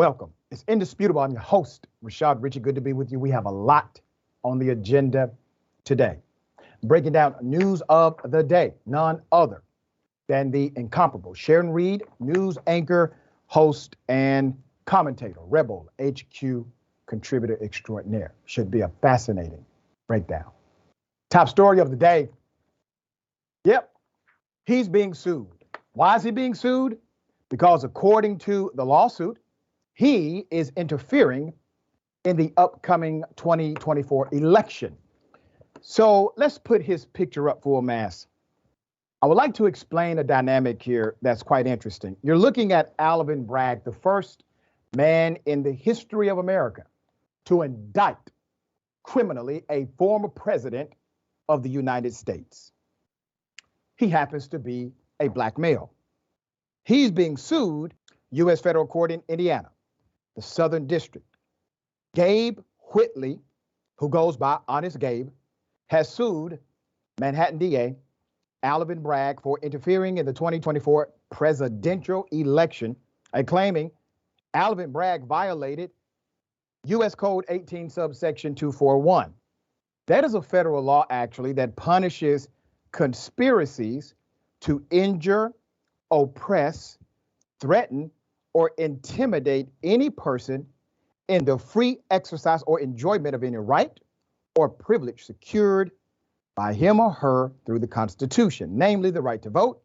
Welcome. It's indisputable. I'm your host, Rashad. Richey, good to be with you. We have a lot on the agenda today. Breaking down news of the day, none other than the incomparable Sharon Reed, news anchor, host, and commentator, Rebel HQ contributor extraordinaire. Should be a fascinating breakdown. Top story of the day. Yep, he's being sued. Why is he being sued? Because according to the lawsuit, he is interfering in the upcoming 2024 election. So let's put his picture up full mass. I would like to explain a dynamic here that's quite interesting. You're looking at Alvin Bragg, the first man in the history of America to indict criminally a former president of the United States. He happens to be a black male. He's being sued, U.S. federal court in Indiana, the Southern District. Gabe Whitley, who goes by Honest Gabe, has sued Manhattan DA Alvin Bragg for interfering in the 2024 presidential election and claiming Alvin Bragg violated U.S. Code 18 subsection 241. That is a federal law, actually, that punishes conspiracies to injure, oppress, threaten, or intimidate any person in the free exercise or enjoyment of any right or privilege secured by him or her through the Constitution, namely the right to vote.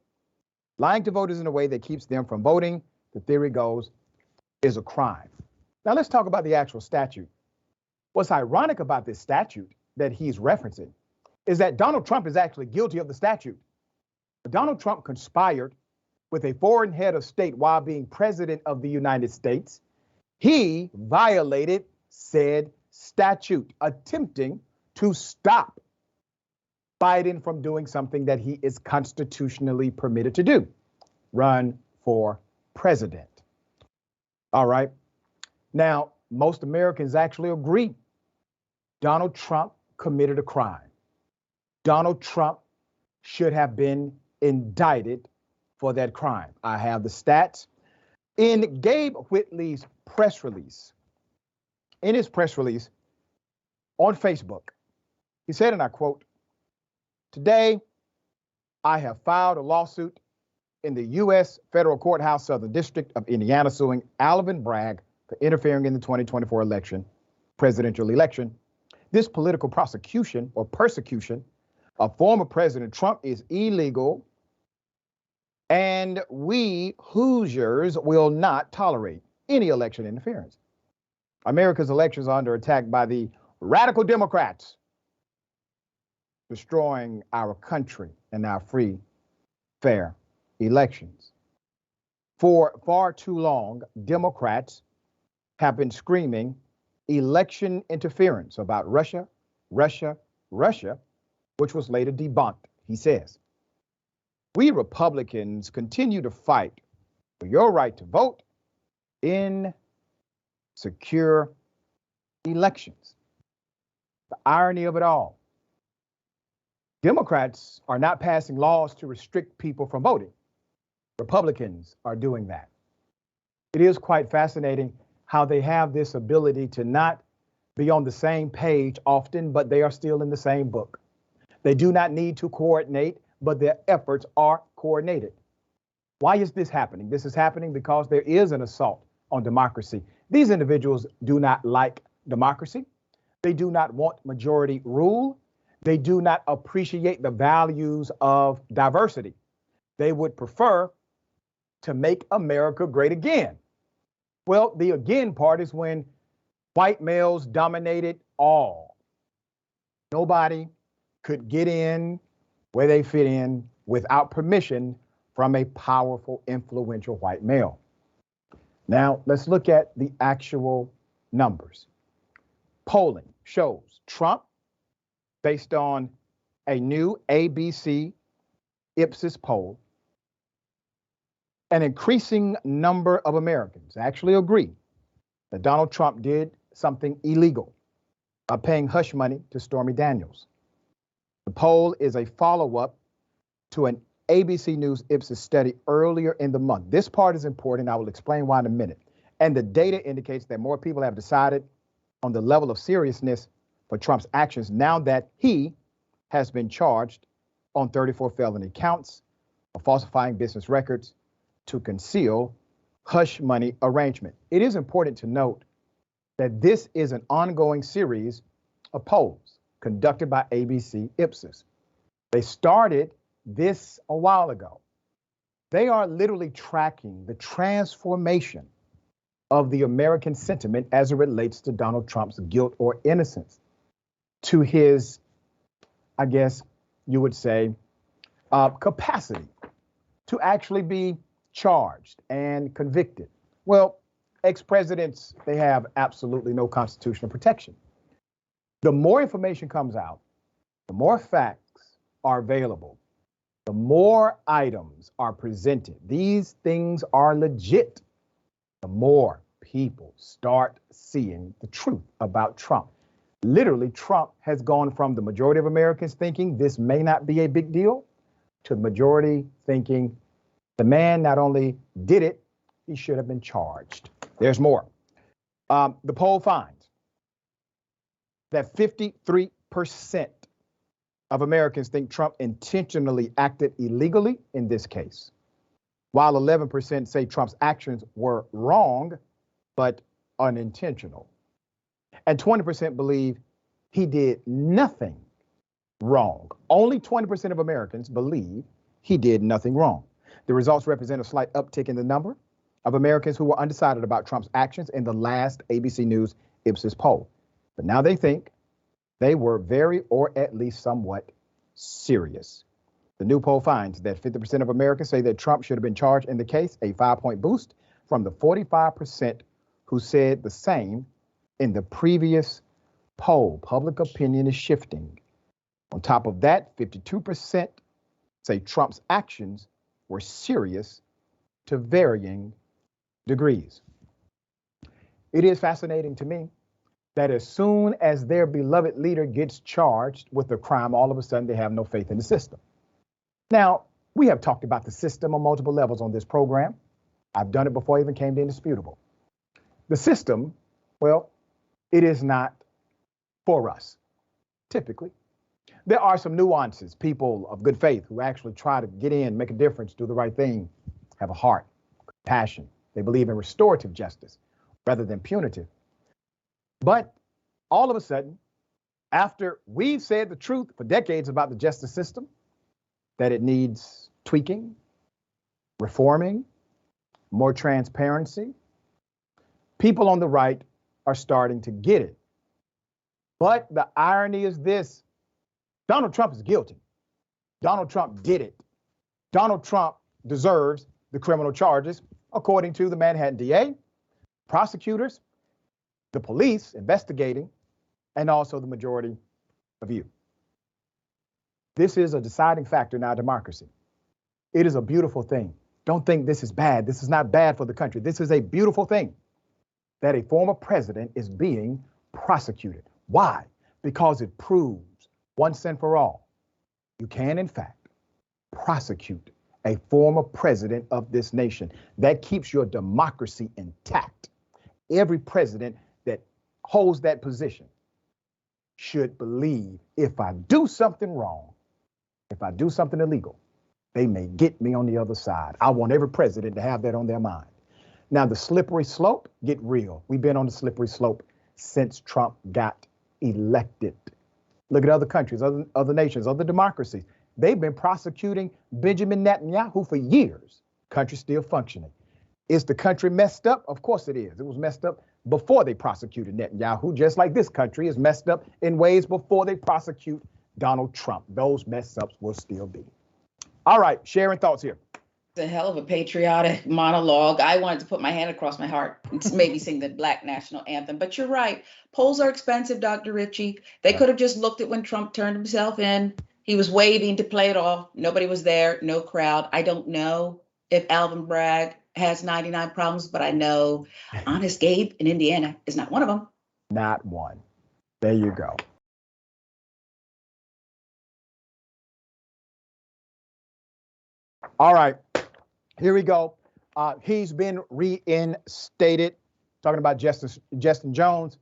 Lying to voters in a way that keeps them from voting, the theory goes, is a crime. Now let's talk about the actual statute. What's ironic about this statute that he's referencing is that Donald Trump is actually guilty of the statute. Donald Trump conspired with a foreign head of state while being president of the United States. He violated said statute, attempting to stop Biden from doing something that he is constitutionally permitted to do, run for president. All right. Now, most Americans actually agree Donald Trump committed a crime. Donald Trump should have been indicted for that crime. I have the stats. In Gabe Whitley's press release, in his press release on Facebook, he said, and I quote, "Today, I have filed a lawsuit in the U.S. Federal Courthouse, Southern District of Indiana, suing Alvin Bragg for interfering in the 2024 presidential election. This political prosecution or persecution of former President Trump is illegal, and we Hoosiers will not tolerate any election interference. America's elections are under attack by the radical Democrats, destroying our country and our free, fair elections. For far too long, Democrats have been screaming election interference about Russia, which was later debunked," he says. "We Republicans continue to fight for your right to vote in secure elections." The irony of it all, Democrats are not passing laws to restrict people from voting. Republicans are doing that. It is quite fascinating how they have this ability to not be on the same page often, but they are still in the same book. They do not need to coordinate, but their efforts are coordinated. Why is this happening? This is happening because there is an assault on democracy. These individuals do not like democracy. They do not want majority rule. They do not appreciate the values of diversity. They would prefer to make America great again. Well, the again part is when white males dominated all. Nobody could get in where they fit in without permission from a powerful, influential white male. Now, let's look at the actual numbers. Polling shows Trump, based on a new ABC Ipsos poll, an increasing number of Americans actually agree that Donald Trump did something illegal by paying hush money to Stormy Daniels. The poll is a follow-up to an ABC News Ipsos study earlier in the month. This part is important. I will explain why in a minute. And the data indicates that more people have decided on the level of seriousness for Trump's actions now that he has been charged on 34 felony counts of falsifying business records to conceal hush money arrangement. It is important to note that this is an ongoing series of polls conducted by ABC Ipsos. They started this a while ago. They are literally tracking the transformation of the American sentiment as it relates to Donald Trump's guilt or innocence, to his, I guess you would say, capacity to actually be charged and convicted. Well, ex-presidents, they have absolutely no constitutional protection. The more information comes out, the more facts are available, the more items are presented. These things are legit. The more people start seeing the truth about Trump. Literally, Trump has gone from the majority of Americans thinking this may not be a big deal to the majority thinking the man not only did it, he should have been charged. There's more. The poll finds that 53% of Americans think Trump intentionally acted illegally in this case, while 11% say Trump's actions were wrong, but unintentional. And 20% believe he did nothing wrong. Only 20% of Americans believe he did nothing wrong. The results represent a slight uptick in the number of Americans who were undecided about Trump's actions in the last ABC News Ipsos poll. But now they think they were very, or at least somewhat, serious. The new poll finds that 50% of Americans say that Trump should have been charged in the case, a 5-point boost from the 45% who said the same in the previous poll. Public opinion is shifting. On top of that, 52% say Trump's actions were serious to varying degrees. It is fascinating to me that as soon as their beloved leader gets charged with a crime, all of a sudden they have no faith in the system. Now, we have talked about the system on multiple levels on this program. I've done it before I even came to Indisputable. The system, well, it is not for us, typically. There are some nuances, people of good faith who actually try to get in, make a difference, do the right thing, have a heart, passion. They believe in restorative justice rather than punitive. But all of a sudden, after we've said the truth for decades about the justice system, that it needs tweaking, reforming, more transparency, people on the right are starting to get it. But the irony is this: Donald Trump is guilty. Donald Trump did it. Donald Trump deserves the criminal charges, according to the Manhattan DA, prosecutors, the police investigating, and also the majority of you. This is a deciding factor in our democracy. It is a beautiful thing. Don't think this is bad. This is not bad for the country. This is a beautiful thing that a former president is being prosecuted. Why? Because it proves once and for all, you can, in fact, prosecute a former president of this nation. That keeps your democracy intact. Every president that holds that position should believe, if I do something wrong, if I do something illegal, they may get me on the other side. I want every president to have that on their mind. Now, the slippery slope, get real. We've been on the slippery slope since Trump got elected. Look at other countries, other nations, other democracies. They've been prosecuting Benjamin Netanyahu for years. Country's still functioning. Is the country messed up? Of course it is. It was messed up before they prosecuted Netanyahu, just like this country is messed up in ways before they prosecute Donald Trump. Those mess ups will still be. All right, Sharon, thoughts here. It's a hell of a patriotic monologue. I wanted to put my hand across my heart and maybe sing the Black national anthem. But you're right. Polls are expensive, Dr. Richey. They could have just looked at when Trump turned himself in. He was waving to play it off. Nobody was there, no crowd. I don't know if Alvin Bragg has 99 problems, but I know Honest Gabe in Indiana is not one of them. Not one. There you go. All right, here we go. He's been reinstated. talking about Justice Jones,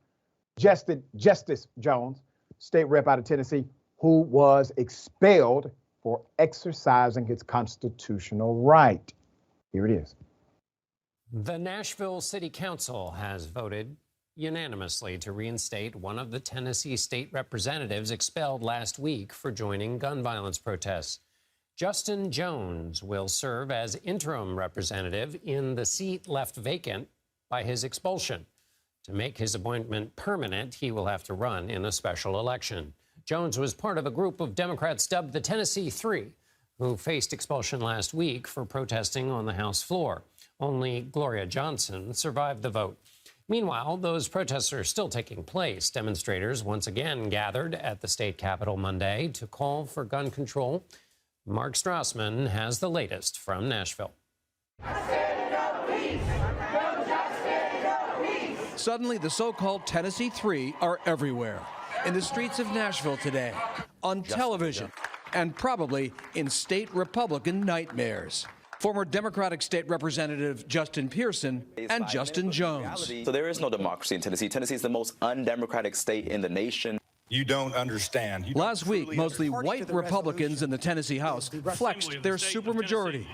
state rep out of Tennessee, who was expelled for exercising his constitutional right. Here it is. The Nashville City Council has voted unanimously to reinstate one of the Tennessee state representatives expelled last week for joining gun violence protests. Justin Jones will serve as interim representative in the seat left vacant by his expulsion. To make his appointment permanent, he will have to run in a special election. Jones was part of a group of Democrats dubbed the Tennessee Three, who faced expulsion last week for protesting on the House floor. Only Gloria Johnson survived the vote. Meanwhile, those protests are still taking place. Demonstrators once again gathered at the state capitol Monday to call for gun control. Mark Strassman has the latest from Nashville. Suddenly, the so-called Tennessee Three are everywhere. In the streets of Nashville today, on television, and probably in state Republican nightmares. Former Democratic State Representative Justin Pearson and Justin Jones. So there is no democracy in Tennessee. Tennessee is the most undemocratic state in the nation. You don't understand. Last week, mostly white Republicans in the Tennessee House flexed their supermajority.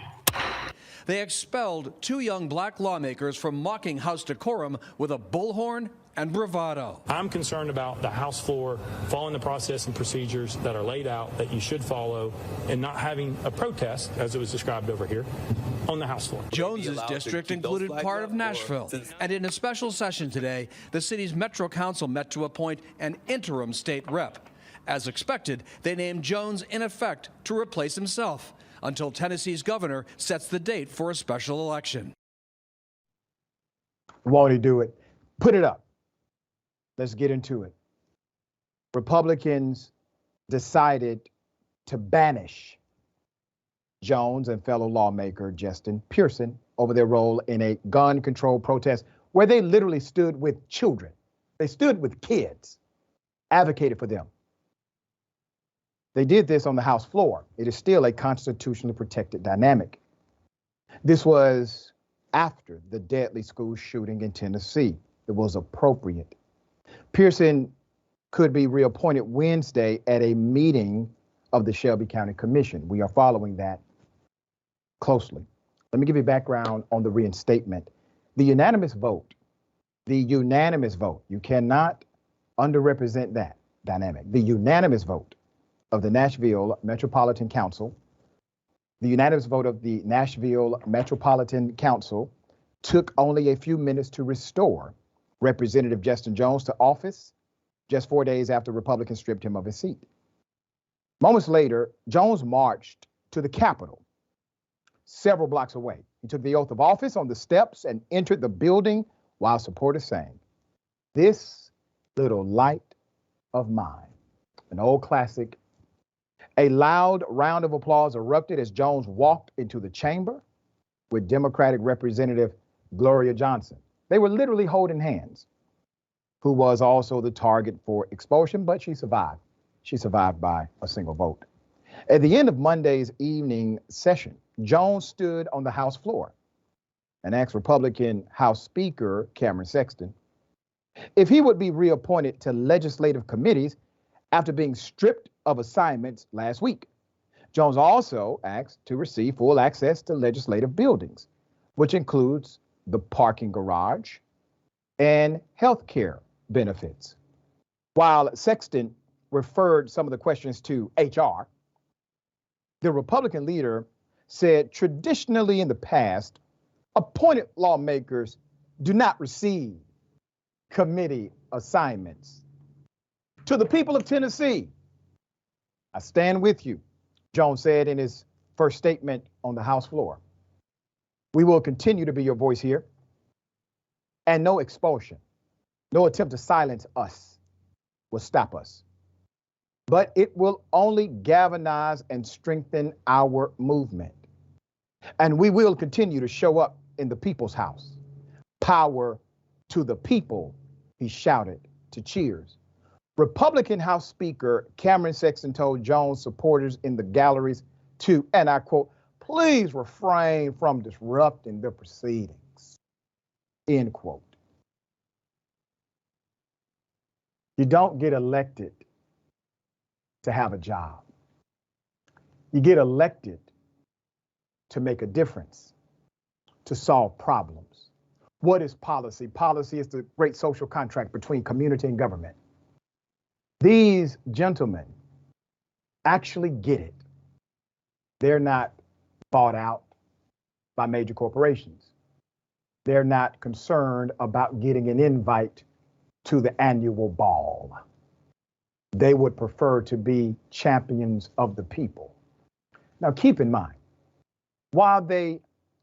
They expelled two young black lawmakers from mocking House decorum with a bullhorn and bravado. I'm concerned about the House floor following the process and procedures that are laid out that you should follow and not having a protest, as it was described over here, on the House floor. Jones's district included part of Nashville, and in a special session today, the city's Metro Council met to appoint an interim state rep. As expected, they named Jones in effect to replace himself until Tennessee's governor sets the date for a special election. Won't he do it? Put it up. Let's get into it. Republicans decided to banish Jones and fellow lawmaker Justin Pearson over their role in a gun control protest where they literally stood with children. They stood with kids, advocated for them. They did this on the House floor. It is still a constitutionally protected dynamic. This was after the deadly school shooting in Tennessee. It was appropriate. Pearson could be reappointed Wednesday at a meeting of the Shelby County Commission. We are following that closely. Let me give you background on the reinstatement. The unanimous vote, you cannot underrepresent that dynamic. The unanimous vote of the Nashville Metropolitan Council, took only a few minutes to restore Representative Justin Jones to office just 4 days after Republicans stripped him of his seat. Moments later, Jones marched to the Capitol, several blocks away. He took the oath of office on the steps and entered the building while supporters sang, "This Little Light of Mine," an old classic. A loud round of applause erupted as Jones walked into the chamber with Democratic Representative Gloria Johnson. They were literally holding hands, who was also the target for expulsion, but she survived. She survived by a single vote. At the end of Monday's evening session, Jones stood on the House floor and asked Republican House Speaker Cameron Sexton if he would be reappointed to legislative committees after being stripped of assignments last week. Jones also asked to receive full access to legislative buildings, which includes the parking garage and health care benefits. While Sexton referred some of the questions to HR, the Republican leader said traditionally in the past, appointed lawmakers do not receive committee assignments. To the people of Tennessee, I stand with you, Jones said in his first statement on the House floor. We will continue to be your voice here, and no expulsion, no attempt to silence us will stop us. But it will only galvanize and strengthen our movement. And we will continue to show up in the people's house. Power to the people, he shouted to cheers. Republican House Speaker Cameron Sexton told Jones supporters in the galleries to, and I quote, "Please refrain from disrupting the proceedings," end quote. You don't get elected to have a job. You get elected to make a difference, to solve problems. What is policy? Policy is the great social contract between community and government. These gentlemen actually get it. They're not bought out by major corporations. They're not concerned about getting an invite to the annual ball. They would prefer to be champions of the people. Now, keep in mind, while they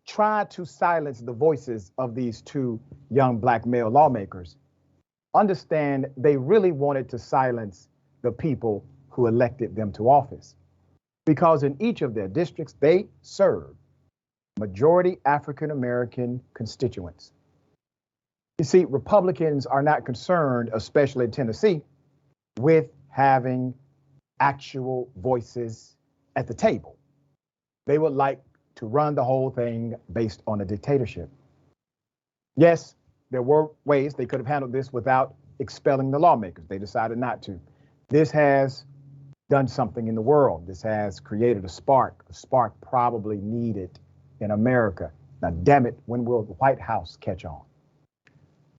try to silence the voices of these two young black male lawmakers, understand they really wanted to silence the people who elected them to office. Because in each of their districts, they serve majority African American constituents. You see, Republicans are not concerned, especially in Tennessee, with having actual voices at the table. They would like to run the whole thing based on a dictatorship. Yes, there were ways they could have handled this without expelling the lawmakers. They decided not to. This has done something in the world. This has created a spark probably needed in America. Now, damn it, when will the White House catch on?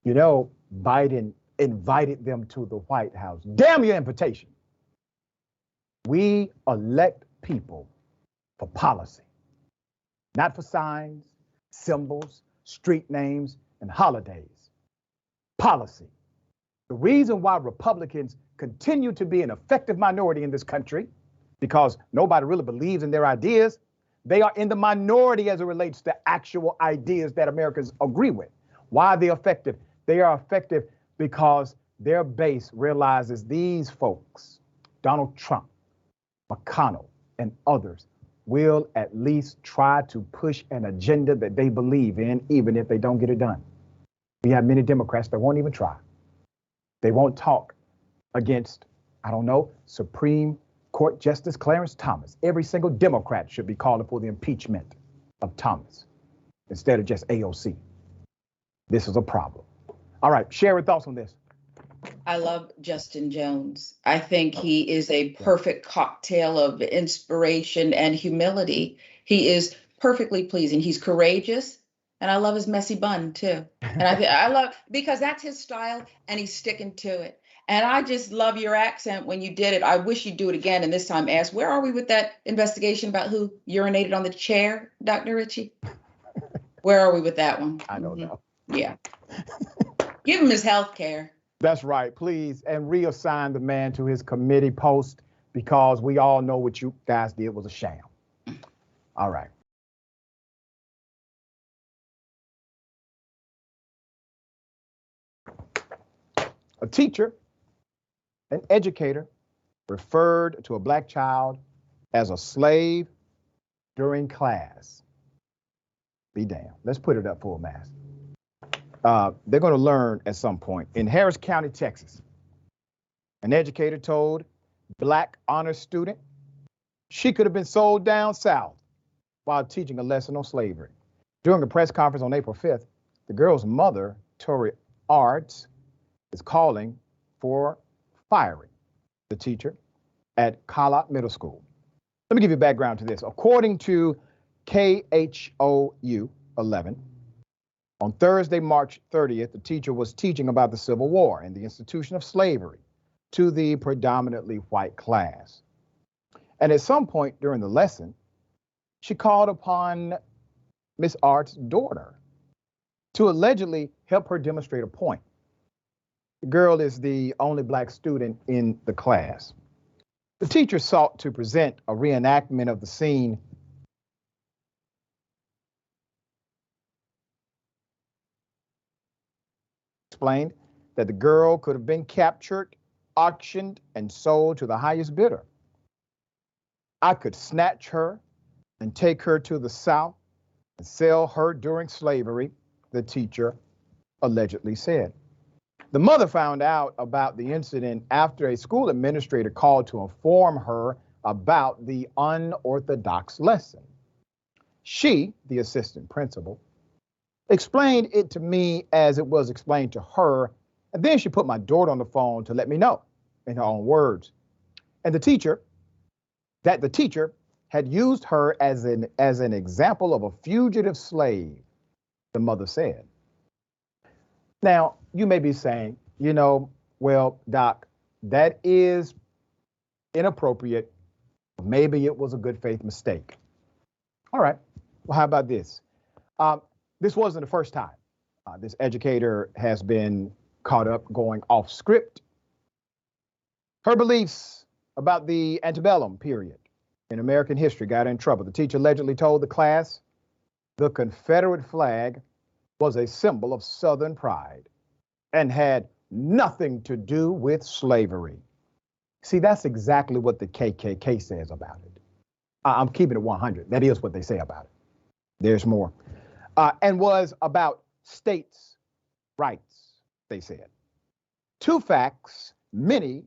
You know, Biden invited them to the White House. Damn your invitation. We elect people for policy, not for signs, symbols, street names, and holidays. Policy. The reason why Republicans continue to be an effective minority in this country, because nobody really believes in their ideas, they are in the minority as it relates to actual ideas that Americans agree with. Why are they effective? They are effective because their base realizes these folks, Donald Trump, McConnell, and others, will at least try to push an agenda that they believe in, even if they don't get it done. We have many Democrats that won't even try. They won't talk against, I don't know, Supreme Court Justice Clarence Thomas. Every single Democrat should be calling for the impeachment of Thomas instead of just AOC. This is a problem. All right, Sharon, thoughts on this? I love Justin Jones. I think he is a perfect cocktail of inspiration and humility. He is perfectly pleasing. He's courageous, and I love his messy bun too. And I love, because that's his style, and he's sticking to it. And I just love your accent when you did it. I wish you'd do it again, and this time ask, where are we with that investigation about who urinated on the chair, Dr. Richey? Where are we with that one? I don't know. Yeah. Give him his health care. That's right, please, and reassign the man to his committee post, because we all know what you guys did was a sham. All right. A teacher, an educator, referred to a black child as a slave during class. Be damned. Let's put it up full mass. They're going to learn at some point. In Harris County, Texas, an educator told black honor student she could have been sold down south while teaching a lesson on slavery. During a press conference on April 5th, the girl's mother, Tori Arts, is calling for firing the teacher at Kala Middle School. Let me give you background to this. According to KHOU 11, on Thursday, March 30th, the teacher was teaching about the Civil War and the institution of slavery to the predominantly white class. And at some point during the lesson, she called upon Miss Art's daughter to allegedly help her demonstrate a point. The girl is the only black student in the class. The teacher sought to present a reenactment of the scene explained that the girl could have been captured, auctioned, and sold to the highest bidder. I could snatch her and take her to the South and sell her during slavery, the teacher allegedly said. The mother found out about the incident after a school administrator called to inform her about the unorthodox lesson. She, the assistant principal, explained it to me as it was explained to her And then she put my daughter on the phone to let me know, in her own words. And the teacher had used her as an example of a fugitive slave, the mother said. Now, you may be saying, well, Doc, that is inappropriate. Maybe it was a good faith mistake. All right. Well, how about this? This wasn't the first time this educator has been caught up going off script. Her beliefs about the antebellum period in American history got her in trouble. The teacher allegedly told the class the Confederate flag was a symbol of Southern pride and had nothing to do with slavery. See, that's exactly what the KKK says about it. I'm keeping it 100. That is what they say about it. There's more. And was about states' rights, they said. Two facts many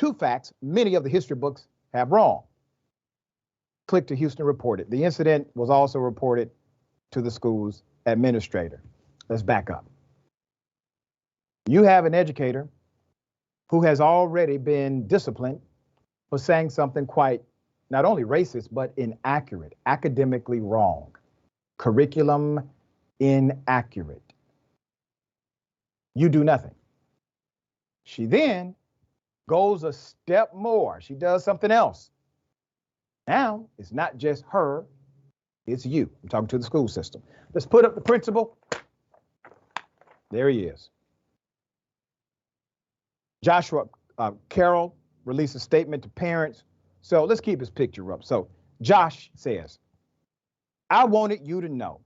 of the history books have wrong. Click to Houston reported. The incident was also reported to the school's administrator. Let's back up. You have an educator who has already been disciplined for saying something quite not only racist, but inaccurate, academically wrong, curriculum inaccurate. You do nothing. She then goes a step more. She does something else. Now, it's not just her, it's you. I'm talking to the school system. Let's put up the principal. There he is. Joshua Carroll released a statement to parents. So let's keep his picture up. So Josh says, I wanted you to know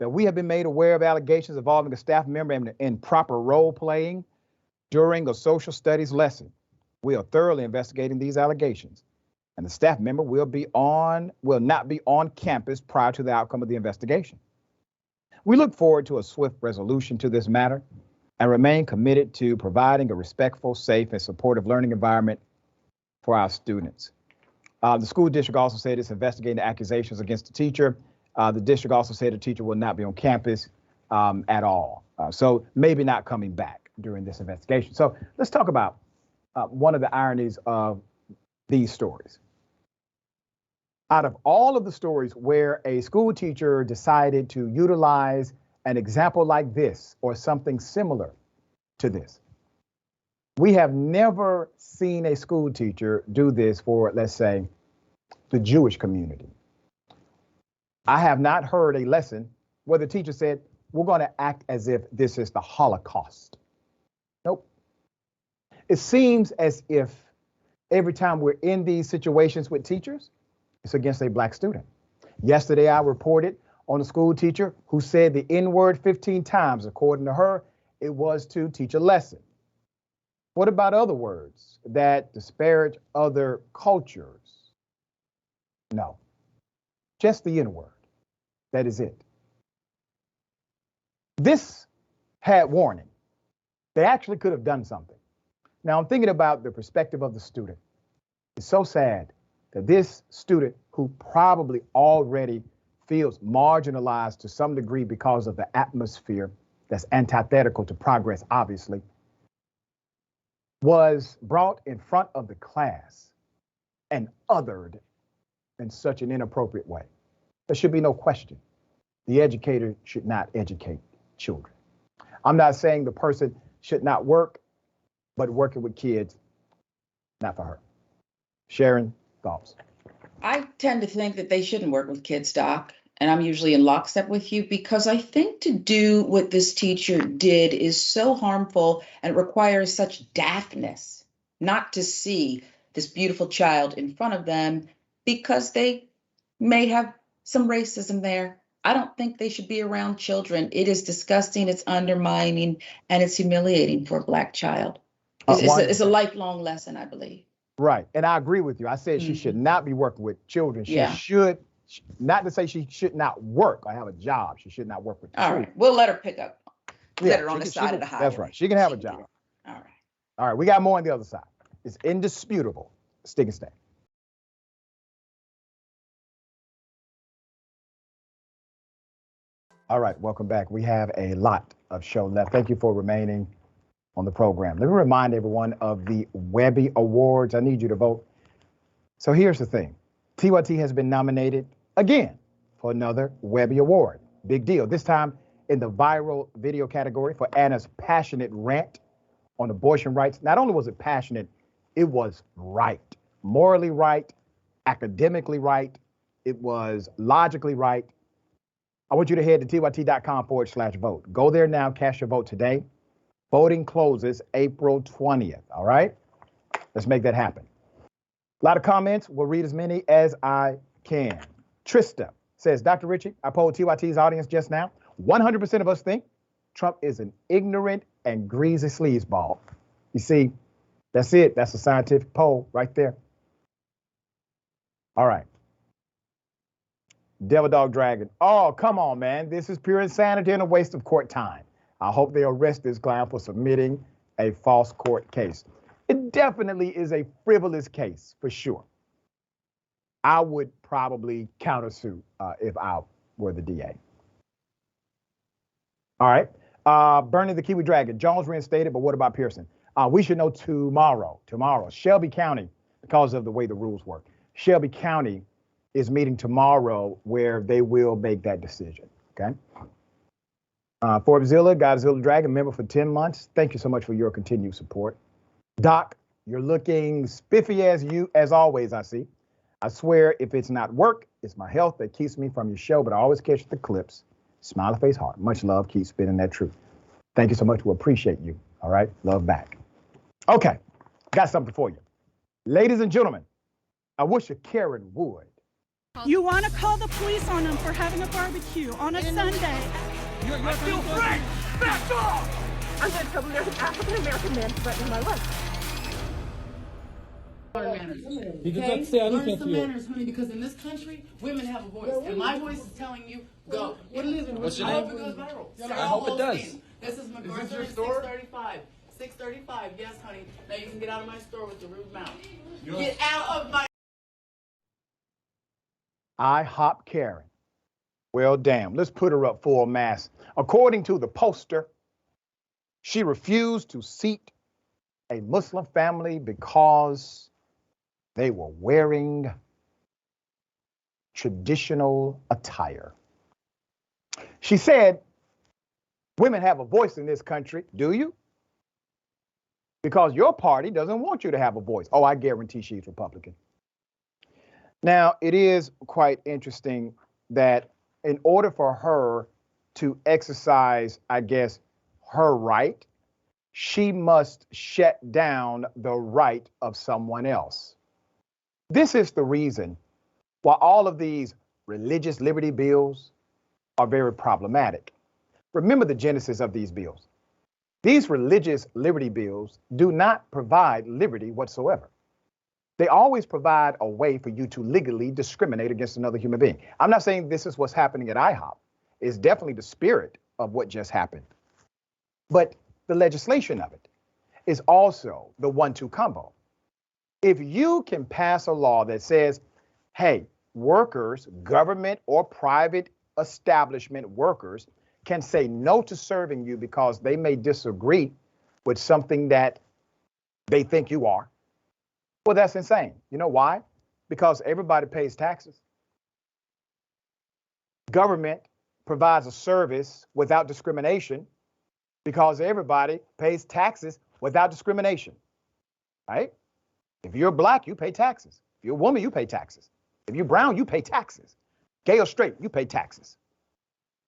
that we have been made aware of allegations involving a staff member in improper role playing during a social studies lesson. We are thoroughly investigating these allegations, and the staff member will not be on campus prior to the outcome of the investigation. We look forward to a swift resolution to this matter and remain committed to providing a respectful, safe, and supportive learning environment for our students. The school district also said it's investigating the accusations against the teacher. The district also said the teacher will not be on campus at all. So maybe not coming back during this investigation. So let's talk about one of the ironies of these stories. Out of all of the stories where a school teacher decided to utilize an example like this or something similar to this, we have never seen a school teacher do this for, let's say, the Jewish community. I have not heard a lesson where the teacher said, we're going to act as if this is the Holocaust. Nope. It seems as if every time we're in these situations with teachers, it's against a black student. Yesterday, I reported on a school teacher who said the N-word 15 times. According to her, it was to teach a lesson. What about other words that disparage other cultures? No, just the N-word. That is it. This had warning. They actually could have done something. Now I'm thinking about the perspective of the student. It's so sad that this student, who probably already feels marginalized to some degree because of the atmosphere that's antithetical to progress, obviously, was brought in front of the class and othered in such an inappropriate way. There should be no question. The educator should not educate children. I'm not saying the person should not work, but working with kids, not for her. Sharon, thoughts? I tend to think that they shouldn't work with kids, Doc, and I'm usually in lockstep with you because I think to do what this teacher did is so harmful and it requires such daftness not to see this beautiful child in front of them because they may have some racism there. I don't think they should be around children. It is disgusting, it's undermining, and it's humiliating for a black child. It's a lifelong lesson, I believe. Right, and I agree with you. I said she should not be working with children. She should, not to say she should not work or have a job. She should not work with children. All right, we'll let her pick up. Let her on the side of the highway. That's right, she can have a job. All right. All right, we got more on the other side. It's indisputable. Stick and stay. All right, welcome back. We have a lot of show left. Thank you for remaining on the program. Let me remind everyone of the Webby Awards. I need you to vote. So here's the thing. TYT has been nominated again for another Webby Award. Big deal. This time in the viral video category for Anna's passionate rant on abortion rights. Not only was it passionate, it was right. Morally right, academically right. It was logically right. I want you to head to tyt.com/vote. Go there now, cast your vote today. Voting closes April 20th, all right? Let's make that happen. A lot of comments. We'll read as many as I can. Trista says, Dr. Richey, I polled TYT's audience just now. 100% of us think Trump is an ignorant and greasy sleazeball. You see, that's it. That's a scientific poll right there. All right. Devil Dog Dragon. Oh, come on, man. This is pure insanity and a waste of court time. I hope they arrest this clown for submitting a false court case. It definitely is a frivolous case, for sure. I would probably countersue if I were the DA. All right. Bernie the Kiwi Dragon. Jones reinstated, but what about Pearson? We should know tomorrow. Shelby County, because of the way the rules work, Shelby County is meeting tomorrow where they will make that decision, okay? Forbesilla, Godzilla Dragon, member for 10 months. Thank you so much for your continued support. Doc, you're looking spiffy as always, I see. I swear if it's not work, it's my health that keeps me from your show, but I always catch the clips. Smiley face heart. Much love. Keep spinning that truth. Thank you so much. We appreciate you. All right. Love back. Okay. Got something for you. Ladies and gentlemen, I wish a Karen would. You want to call the police on them for having a barbecue on a Sunday. You're still free! Back off! I'm going to tell there's an African-American man threatening my life. Because that's the manners, honey, because in this country, women have a voice. And my voice is telling you, go. What is it? What's your name? name? I hope it goes viral. I hope it does. This is MacArthur 635. 635, yes, honey. Now you can get out of my store with the rude mouth. Get out of my... IHOP Karen. Well, damn, let's put her up full mass. According to the poster, she refused to seat a Muslim family because they were wearing traditional attire. She said, women have a voice in this country, do you? Because your party doesn't want you to have a voice. Oh, I guarantee she's Republican. Now, it is quite interesting that in order for her to exercise, I guess, her right, she must shut down the right of someone else. This is the reason why all of these religious liberty bills are very problematic. Remember the genesis of these bills. These religious liberty bills do not provide liberty whatsoever. They always provide a way for you to legally discriminate against another human being. I'm not saying this is what's happening at IHOP. It's definitely the spirit of what just happened. But the legislation of it is also the 1-2 combo. If you can pass a law that says, hey, workers, government or private establishment workers can say no to serving you because they may disagree with something that they think you are, well, that's insane. You know why? Because everybody pays taxes. Government provides a service without discrimination because everybody pays taxes without discrimination, right? If you're black, you pay taxes. If you're a woman, you pay taxes. If you're brown, you pay taxes. Gay or straight, you pay taxes.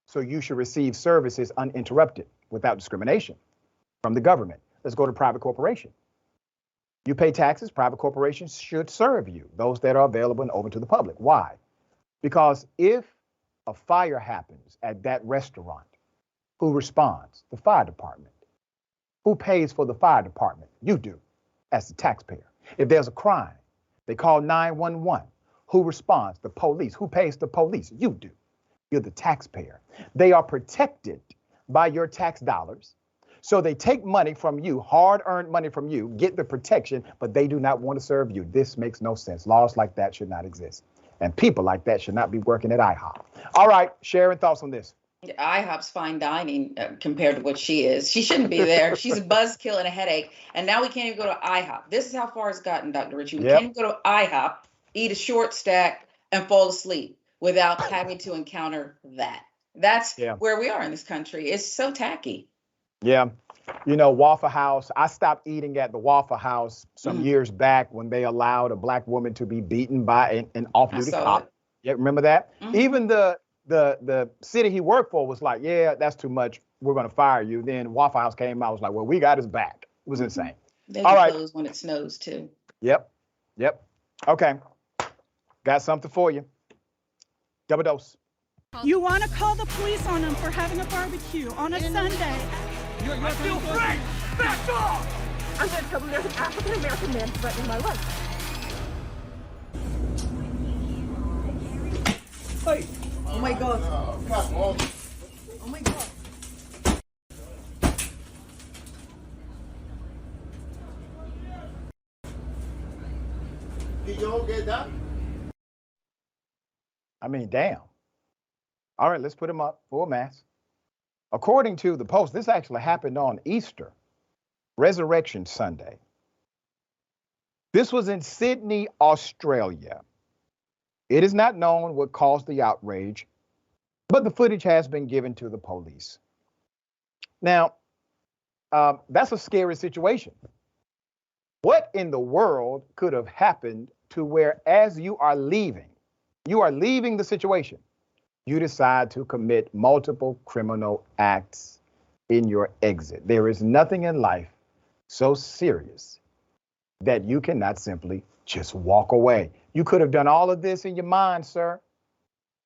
So you should receive services uninterrupted without discrimination from the government. Let's go to private corporation. You pay taxes, private corporations should serve you, those that are available and open to the public. Why? Because if a fire happens at that restaurant, who responds? The fire department. Who pays for the fire department? You do, as the taxpayer. If there's a crime, they call 911. Who responds? The police. Who pays the police? You do. You're the taxpayer. They are protected by your tax dollars. So they take money from you, hard-earned money from you, get the protection, but they do not want to serve you. This makes no sense. Laws like that should not exist. And people like that should not be working at IHOP. All right, Sharon, thoughts on this? IHOP's fine dining compared to what she is. She shouldn't be there. She's a buzzkill and a headache. And now we can't even go to IHOP. This is how far it's gotten, Dr. Richey. We can't even go to IHOP, eat a short stack, and fall asleep without having to encounter that. That's where we are in this country. It's so tacky. Yeah. You know, Waffle House, I stopped eating at the Waffle House some years back when they allowed a black woman to be beaten by an off-duty cop. Yeah, remember that? Even the city he worked for was like, yeah, that's too much. We're going to fire you. Then Waffle House came out, was like, well, we got his back. It was insane. They close when it snows too. Yep. Okay. Got something for you. Double dose. You want to call the police on them for having a barbecue on a Sunday. I feel free! Back off! I'm going to tell them there's an African-American man threatening my life. Hey! Oh my God! Oh my God! Did y'all get that? I mean, damn. All right, let's put him up full mass. According to the Post, this actually happened on Easter, Resurrection Sunday. This was in Sydney, Australia. It is not known what caused the outrage, but the footage has been given to the police. Now, that's a scary situation. What in the world could have happened to where, as you are leaving the situation, you decide to commit multiple criminal acts in your exit? There is nothing in life so serious that you cannot simply just walk away. You could have done all of this in your mind, sir.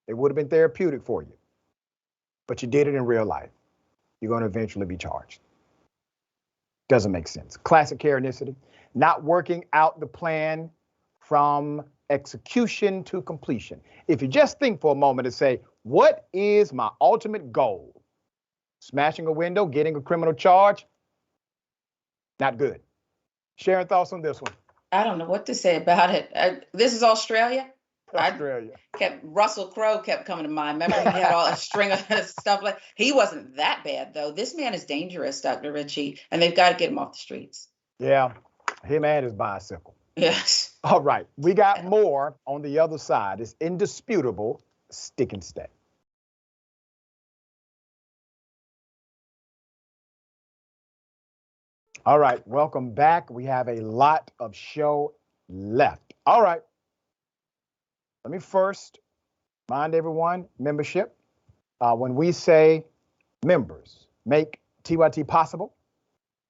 It would have been therapeutic for you. But you did it in real life. You're going to eventually be charged. Doesn't make sense. Classic Karenicity. Not working out the plan from execution to completion. If you just think for a moment and say, what is my ultimate goal? Smashing a window, getting a criminal charge? Not good. Sharon, thoughts on this one? I don't know what to say about it. This is Australia. Australia. Russell Crowe kept coming to mind. Remember, he had all a string of stuff like. He wasn't that bad though. This man is dangerous, Dr. Richey, and they've got to get him off the streets. Yeah, him and his bicycle. Yes. All right, we got more on the other side. It's indisputable. Stick and stay. All right, welcome back. We have a lot of show left. All right. Let me first remind everyone, membership. When we say members make TYT possible,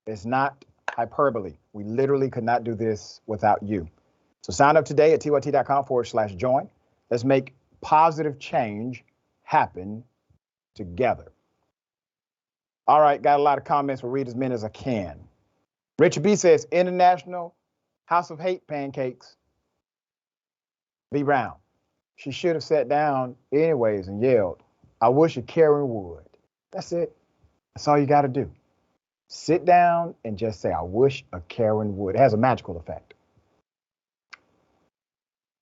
it's not hyperbole. We literally could not do this without you. So sign up today at tyt.com/join. Let's make positive change happen together. All right, got a lot of comments. We'll read as many as I can. Richard B says, International House of Hate pancakes. B. Brown. She should have sat down anyways and yelled, I wish a Karen would. That's it. That's all you got to do. Sit down and just say, I wish a Karen would. It has a magical effect.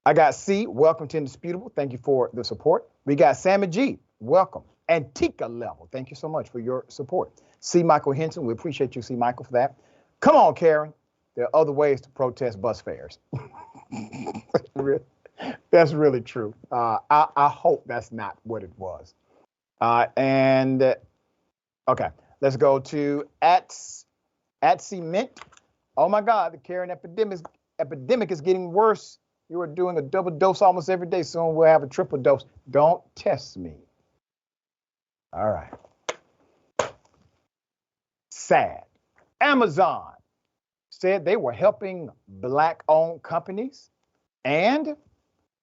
I got C, welcome to Indisputable. Thank you for the support. We got Sammy G, welcome. Antica Level, thank you so much for your support. C. Michael Henson, we appreciate you, C. Michael, for that. Come on, Karen. There are other ways to protest bus fares. That's really true. I hope that's not what it was. Okay, let's go to at Cement. Oh my God, the Karen epidemic is getting worse. You are doing a double dose almost every day. Soon we'll have a triple dose. Don't test me. All right. Sad. Amazon said they were helping Black-owned companies and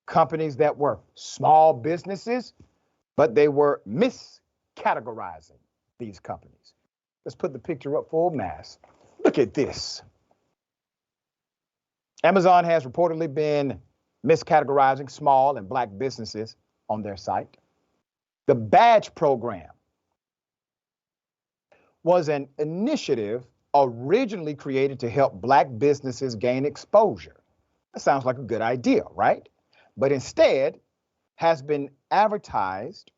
companies that were small businesses, but they were miscategorizing these companies. Let's put the picture up full mass. Look at this. Amazon has reportedly been miscategorizing small and Black businesses on their site. The badge program was an initiative originally created to help Black businesses gain exposure. That sounds like a good idea, right? But instead has been advertised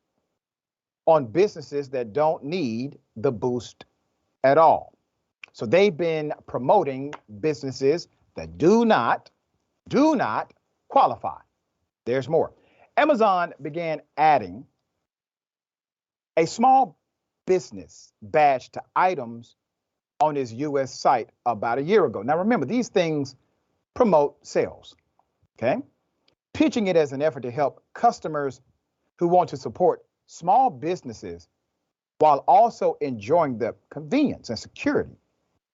on businesses that don't need the boost at all. So they've been promoting businesses that do not qualify. There's more. Amazon began adding a small business badge to items on its US site about a year ago. Now remember, these things promote sales, okay? Pitching it as an effort to help customers who want to support small businesses while also enjoying the convenience and security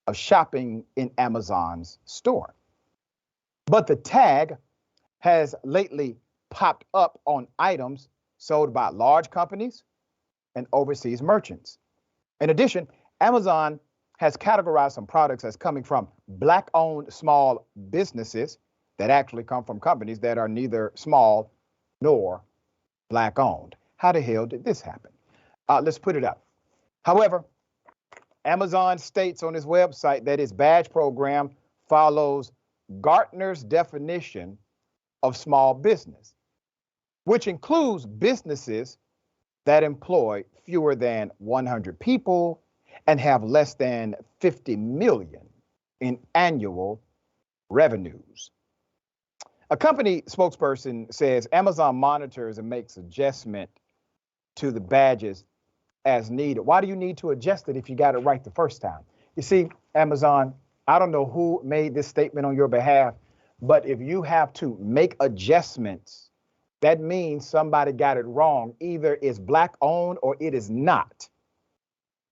of shopping in Amazon's store. But the tag has lately popped up on items sold by large companies and overseas merchants. In addition, Amazon has categorized some products as coming from Black-owned small businesses that actually come from companies that are neither small nor Black-owned. How the hell did this happen? Let's put it up. However, Amazon states on its website that its badge program follows Gartner's definition of small business, which includes businesses that employ fewer than 100 people and have less than 50 million in annual revenues. A company spokesperson says Amazon monitors and makes adjustment to the badges as needed. Why do you need to adjust it if you got it right the first time? You see, Amazon, I don't know who made this statement on your behalf, but if you have to make adjustments, that means somebody got it wrong. Either it's Black-owned or it is not.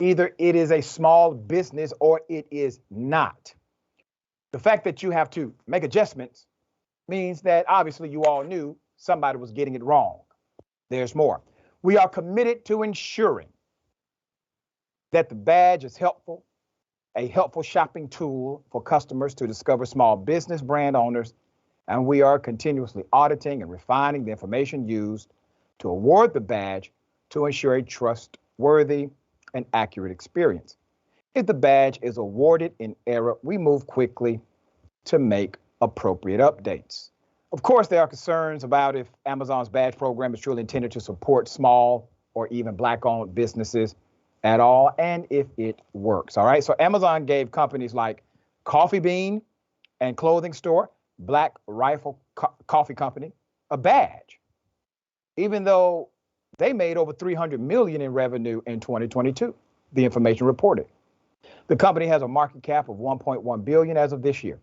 Either it is a small business or it is not. The fact that you have to make adjustments means that obviously you all knew somebody was getting it wrong. There's more. We are committed to ensuring that the badge is helpful, a helpful shopping tool for customers to discover small business brand owners, and we are continuously auditing and refining the information used to award the badge to ensure a trustworthy and accurate experience. If the badge is awarded in error, we move quickly to make appropriate updates. Of course, there are concerns about if Amazon's badge program is truly intended to support small or even Black-owned businesses at all, and if it works. All right. So Amazon gave companies like Coffee Bean and clothing store, Black Rifle Coffee Company, a badge, even though they made over $300 million in revenue in 2022, the information reported. The company has a market cap of $1.1 billion as of this year.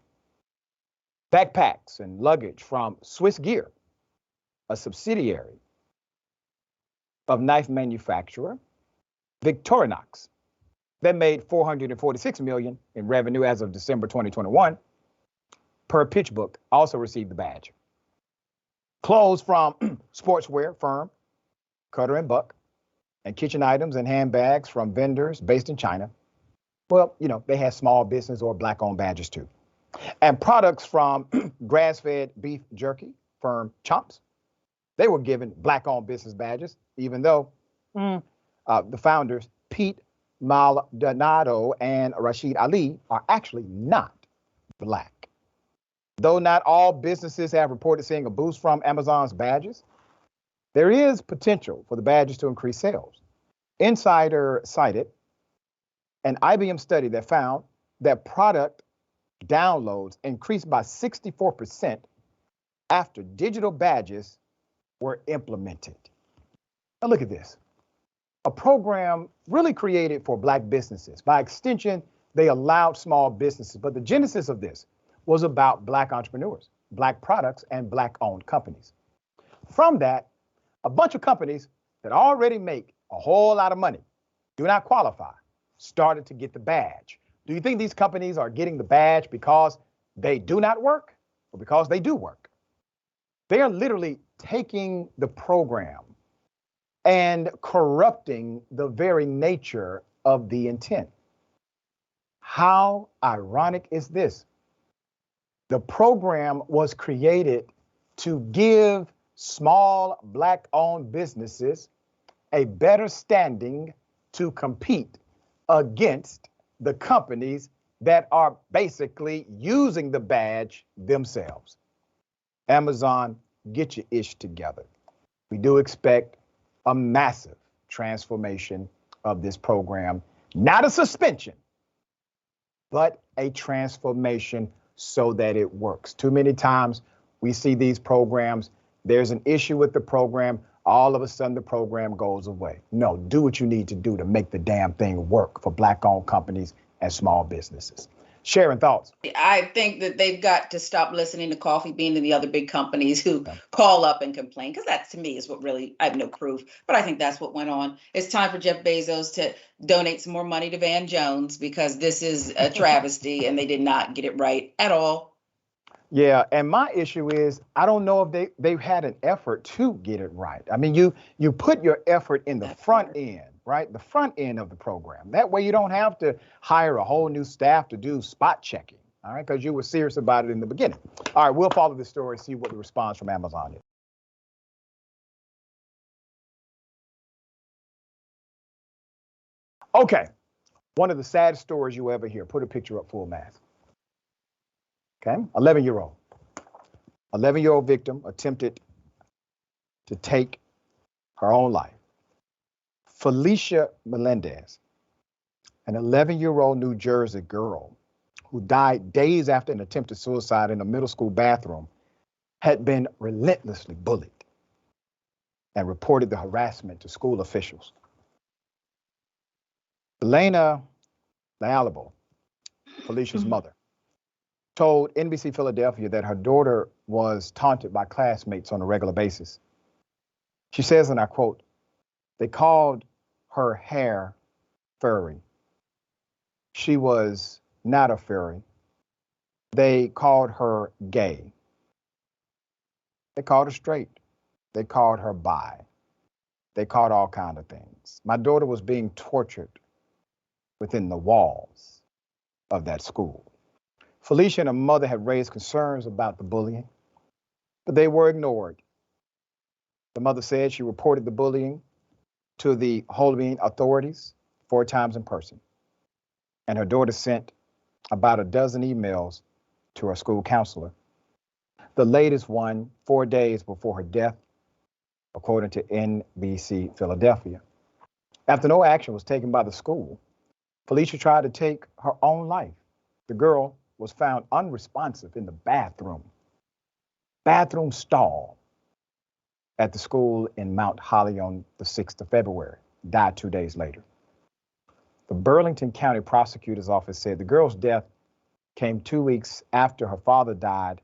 Backpacks and luggage from Swiss Gear, a subsidiary of knife manufacturer Victorinox, that made $446 million in revenue as of December 2021, per PitchBook, also received the badge. Clothes from sportswear firm Cutter & Buck, and kitchen items and handbags from vendors based in China. Well, you know, they had small business or Black-owned badges too. And products from grass-fed beef jerky firm Chomps, they were given Black-owned business badges, even though the founders, Pete Maldonado and Rashad Ali, are actually not Black. Though not all businesses have reported seeing a boost from Amazon's badges, there is potential for the badges to increase sales. Insider cited an IBM study that found that product downloads increased by 64% after digital badges were implemented. Now look at this. A program really created for Black businesses. By extension, they allowed small businesses, but the genesis of this was about Black entrepreneurs, Black products, and Black-owned companies. From that, a bunch of companies that already make a whole lot of money, do not qualify, started to get the badge. Do you think these companies are getting the badge because they do not work or because they do work? They are literally taking the program and corrupting the very nature of the intent. How ironic is this? The program was created to give small Black-owned businesses a better standing to compete against the companies that are basically using the badge themselves. Amazon, get your ish together. We do expect a massive transformation of this program. Not a suspension, but a transformation so that it works. Too many times we see these programs, there's an issue with the program, all of a sudden the program goes away. No, do what you need to do to make the damn thing work for Black-owned companies and small businesses. Sharon, thoughts? I think that they've got to stop listening to Coffee Bean and the other big companies who call up and complain, because that to me is what really, I have no proof, but I think that's what went on. It's time for Jeff Bezos to donate some more money to Van Jones, because this is a travesty and they did not get it right at all. Yeah, and my issue is I don't know if they've had an effort to get it right. I mean, you put your effort in the front end, right? The front end of the program. That way you don't have to hire a whole new staff to do spot checking, all right? Because you were serious about it in the beginning. All right, we'll follow this story, see what the response from Amazon is. Okay, one of the saddest stories you ever hear. Put a picture up full mask. Okay, 11-year-old. 11-year-old victim attempted to take her own life. Felicia Melendez, an 11-year-old New Jersey girl who died days after an attempted suicide in a middle school bathroom, had been relentlessly bullied and reported the harassment to school officials. Elena Lialabo, Felicia's mother, told NBC Philadelphia that her daughter was taunted by classmates on a regular basis. She says, and I quote, "They called her hair furry. She was not a furry. They called her gay. They called her straight. They called her bi. They called all kinds of things. My daughter was being tortured within the walls of that school." Felicia and her mother had raised concerns about the bullying, but they were ignored. The mother said she reported the bullying to the Halloween authorities 4 times in person, and her daughter sent about a dozen emails to her school counselor. The latest one 4 days before her death, according to NBC Philadelphia. After no action was taken by the school, Felicia tried to take her own life. The girl was found unresponsive in the bathroom stall at the school in Mount Holly on the 6th of February, died 2 days later. The Burlington County Prosecutor's Office said the girl's death came 2 weeks after her father died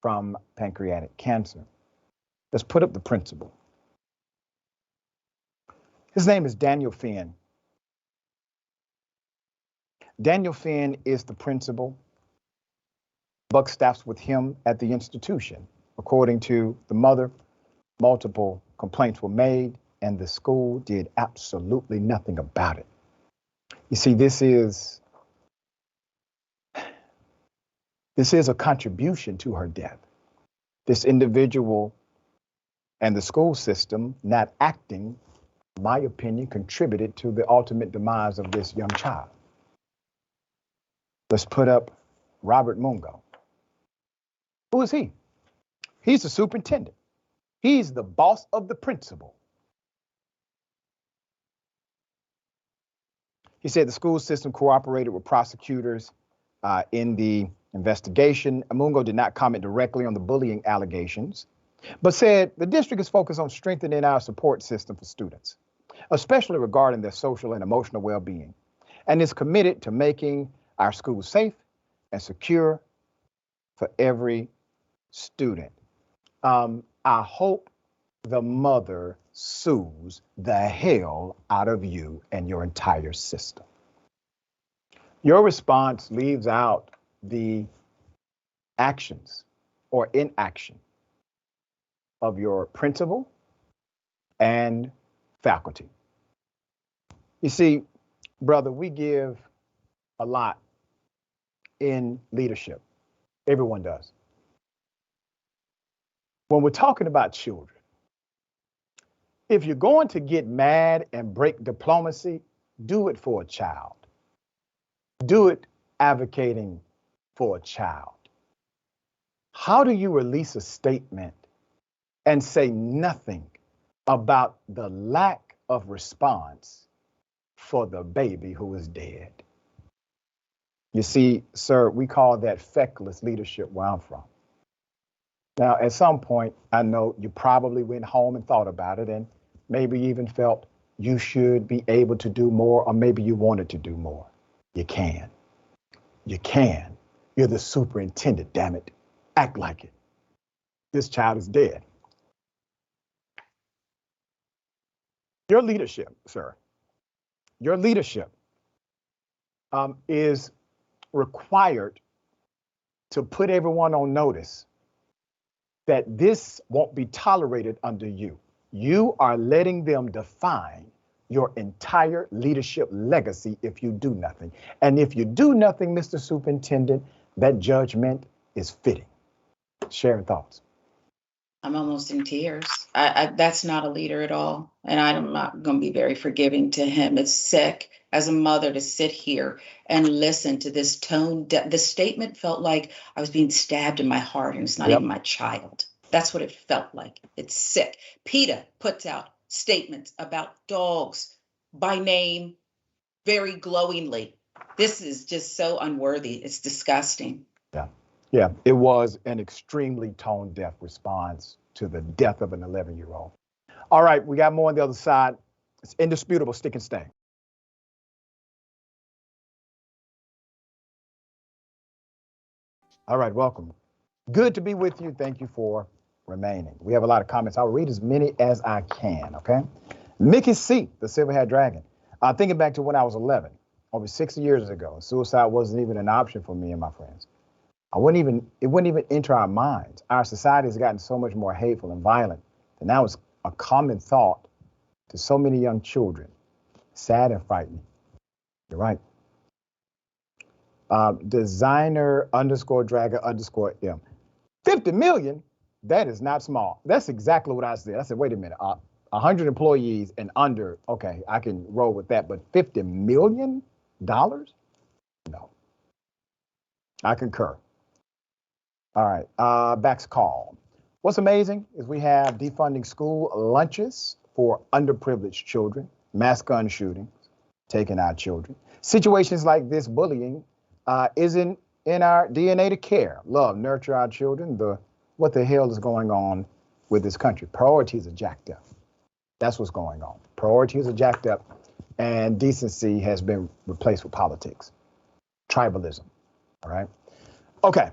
from pancreatic cancer. Let's put up the principal. His name is Daniel Finn. Daniel Finn is the principal. Buck stops with him at the institution. According to the mother, multiple complaints were made and the school did absolutely nothing about it. You see, this is a contribution to her death. This individual and the school system not acting, in my opinion, contributed to the ultimate demise of this young child. Let's put up Robert Mungo. Who is he? He's the superintendent. He's the boss of the principal. He said the school system cooperated with prosecutors in the investigation. Mungo did not comment directly on the bullying allegations, but said the district is focused on strengthening our support system for students, especially regarding their social and emotional well-being, and is committed to making our schools safe and secure for every student. I hope the mother sues the hell out of you and your entire system. Your response leaves out the actions or inaction of your principal and faculty. You see, brother, we give a lot in leadership. Everyone does. When we're talking about children, if you're going to get mad and break diplomacy, do it for a child. Do it advocating for a child. How do you release a statement and say nothing about the lack of response for the baby who is dead. You see, sir, we call that feckless leadership where I'm from. Now, at some point, I know you probably went home and thought about it and maybe even felt you should be able to do more, or maybe you wanted to do more. You can. You can. You're the superintendent, damn it. Act like it. This child is dead. Your leadership, sir, your leadership is required to put everyone on notice that this won't be tolerated under you. You are letting them define your entire leadership legacy if you do nothing. And if you do nothing, Mr. Superintendent, that judgment is fitting. Sharon, thoughts? I'm almost in tears. That's not a leader at all. And I'm not going to be very forgiving to him. It's sick as a mother to sit here and listen to this tone. The statement felt like I was being stabbed in my heart, and it's not even my child. That's what it felt like. It's sick. PETA puts out statements about dogs by name very glowingly. This is just so unworthy. It's disgusting. Yeah, it was an extremely tone-deaf response to the death of an 11-year-old. All right, we got more on the other side. It's indisputable, stick and stay. All right, welcome. Good to be with you. Thank you for remaining. We have a lot of comments. I'll read as many as I can, okay? Mickey C., the Silver-Haired Dragon. Thinking back to when I was 11, over 60 years ago, suicide wasn't even an option for me and my friends. It wouldn't even enter our minds. Our society has gotten so much more hateful and violent, and now it's a common thought to so many young children. Sad and frightening. You're right. Designer_Dragon_M. 50 million? That is not small. That's exactly what I said. I said, wait a minute, 100 employees and under, okay, I can roll with that, but $50 million? No. I concur. All right, Back's call. What's amazing is we have defunding school lunches for underprivileged children, mass gun shootings, taking our children. Situations like this, bullying, isn't in our DNA to care, love, nurture our children. What the hell is going on with this country? Priorities are jacked up. That's what's going on. Priorities are jacked up, and decency has been replaced with politics, tribalism. All right. Okay.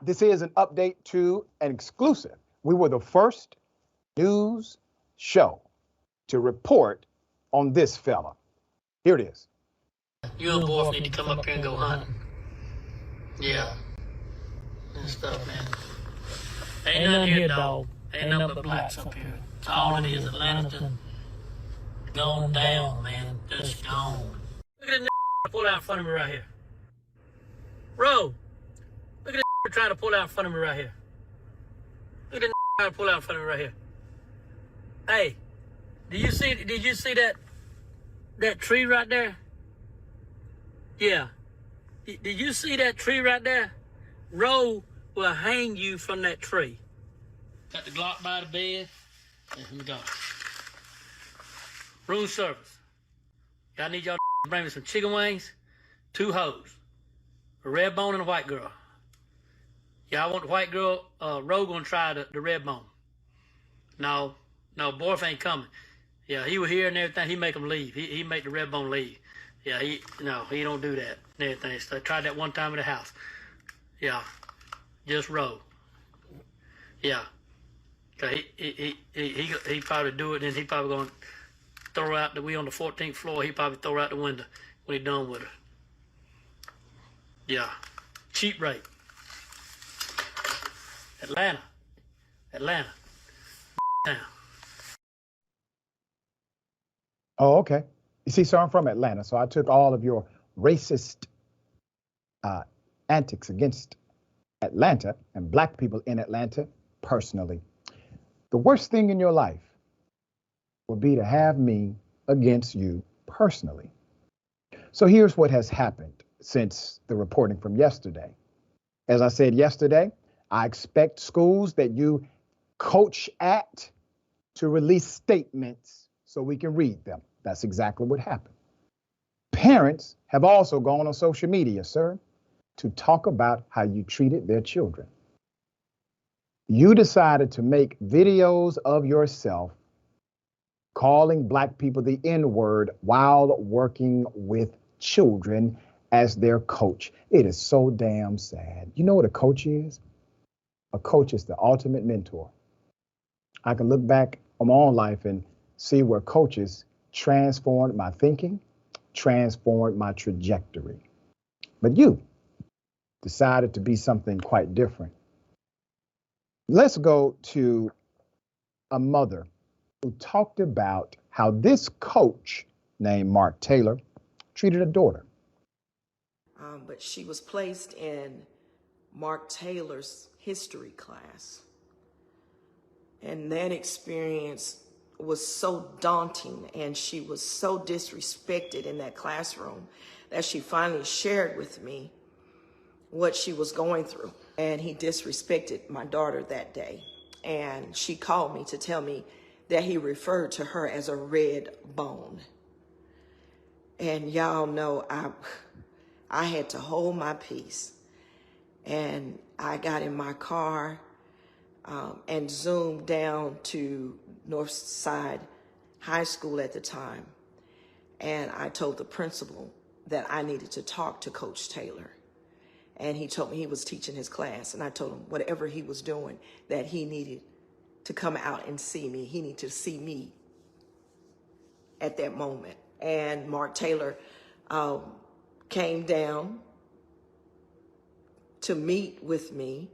This is an update to an exclusive. We were the first news show to report on this fella. Here it is. You and boys need to come up here and go hunting. Yeah. And stuff, man. Ain't nothing here, dog. Ain't nothing but blacks up here. It's all it is. Atlanta gone down, man. Just gone. Look at this pull out in front of me right here. Bro, look at this trying to pull out in front of me right here. Look at this trying to pull out in front of me right here. Hey, did you see that tree right there? Yeah. Did you see that tree right there? Roe will hang you from that tree. Got the Glock by the bed. Here we go. Room service. I need y'all to bring me some chicken wings, 2 hoes, a red bone and a white girl. Y'all want the white girl? Roe gonna try the red bone. No, boyfriend ain't coming. Yeah, he was here and everything. He make them leave. He make the red bone leave. Yeah, he don't do that and everything. So I tried that one time at the house. Yeah, just Roe. Yeah. He probably do it, and he probably gonna throw out we on the 14th floor. He probably throw out the window when he done with her. Yeah, cheap rate. Atlanta, town. Oh, okay. You see, so I'm from Atlanta, so I took all of your racist antics against Atlanta and black people in Atlanta personally. The worst thing in your life would be to have me against you personally. So here's what has happened since the reporting from yesterday. As I said yesterday, I expect schools that you coach at to release statements so we can read them. That's exactly what happened. Parents have also gone on social media, sir, to talk about how you treated their children. You decided to make videos of yourself calling Black people the N-word while working with children as their coach. It is so damn sad. You know what a coach is? A coach is the ultimate mentor. I can look back on my own life and see where coaches transformed my thinking, transformed my trajectory. But you decided to be something quite different. Let's go to a mother who talked about how this coach named Mark Taylor treated a daughter. But she was placed in Mark Taylor's history class. And that experience was so daunting, and she was so disrespected in that classroom that she finally shared with me what she was going through. And he disrespected my daughter that day. And she called me to tell me that he referred to her as a red bone. And y'all know I had to hold my peace. And I got in my car and zoomed down to Northside High School at the time. And I told the principal that I needed to talk to Coach Taylor. And he told me he was teaching his class. And I told him whatever he was doing, that he needed to come out and see me. He needed to see me at that moment. And Mark Taylor came down to meet with me.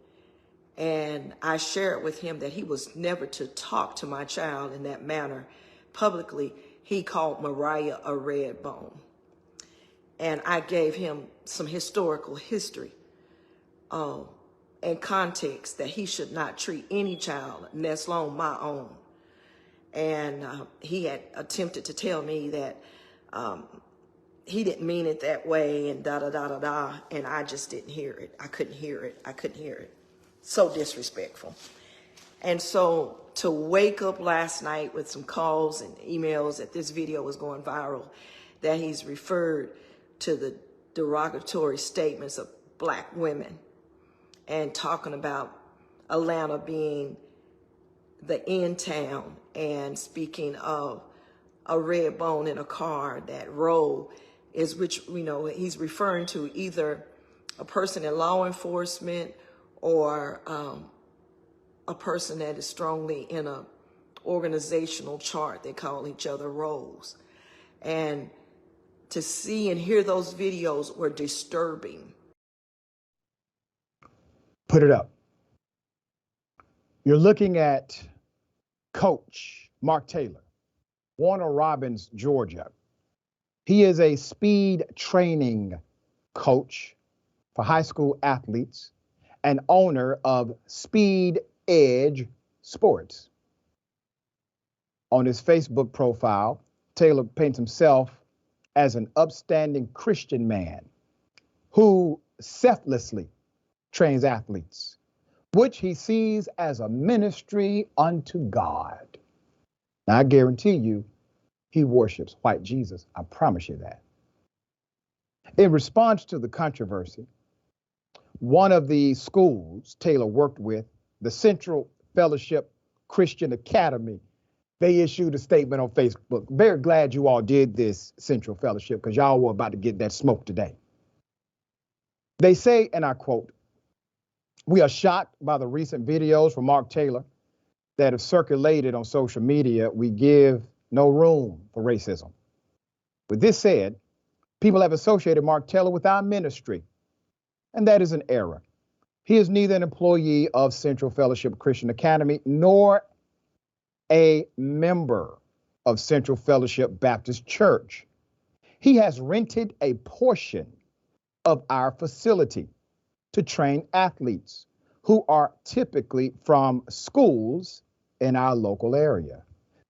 And I shared with him that he was never to talk to my child in that manner. Publicly, he called Mariah a red bone. And I gave him some historical history and context that he should not treat any child, let alone my own. And he had attempted to tell me that he didn't mean it that way and da-da-da-da-da, and I just didn't hear it. I couldn't hear it. So disrespectful. And so to wake up last night with some calls and emails that this video was going viral, that he's referred to the derogatory statements of Black women and talking about Atlanta being the end town and speaking of a red bone in a car, that role is which, you know, he's referring to either a person in law enforcement or a person that is strongly in a organizational chart. They call each other roles. And to see and hear those videos were disturbing. Put it up. You're looking at Coach Mark Taylor, Warner Robins, Georgia. He is a speed training coach for high school athletes and owner of Speed Edge Sports. On his Facebook profile, Taylor paints himself as an upstanding Christian man who selflessly trains athletes, which he sees as a ministry unto God. Now, I guarantee you, he worships white Jesus. I promise you that. In response to the controversy, one of the schools Taylor worked with, the Central Fellowship Christian Academy, they issued a statement on Facebook. Very glad you all did this, Central Fellowship, because y'all were about to get that smoke today. They say, and I quote, "We are shocked by the recent videos from Mark Taylor that have circulated on social media. We give no room for racism. With this said, people have associated Mark Taylor with our ministry, and that is an error. He is neither an employee of Central Fellowship Christian Academy nor a member of Central Fellowship Baptist Church. He has rented a portion of our facility to train athletes who are typically from schools in our local area.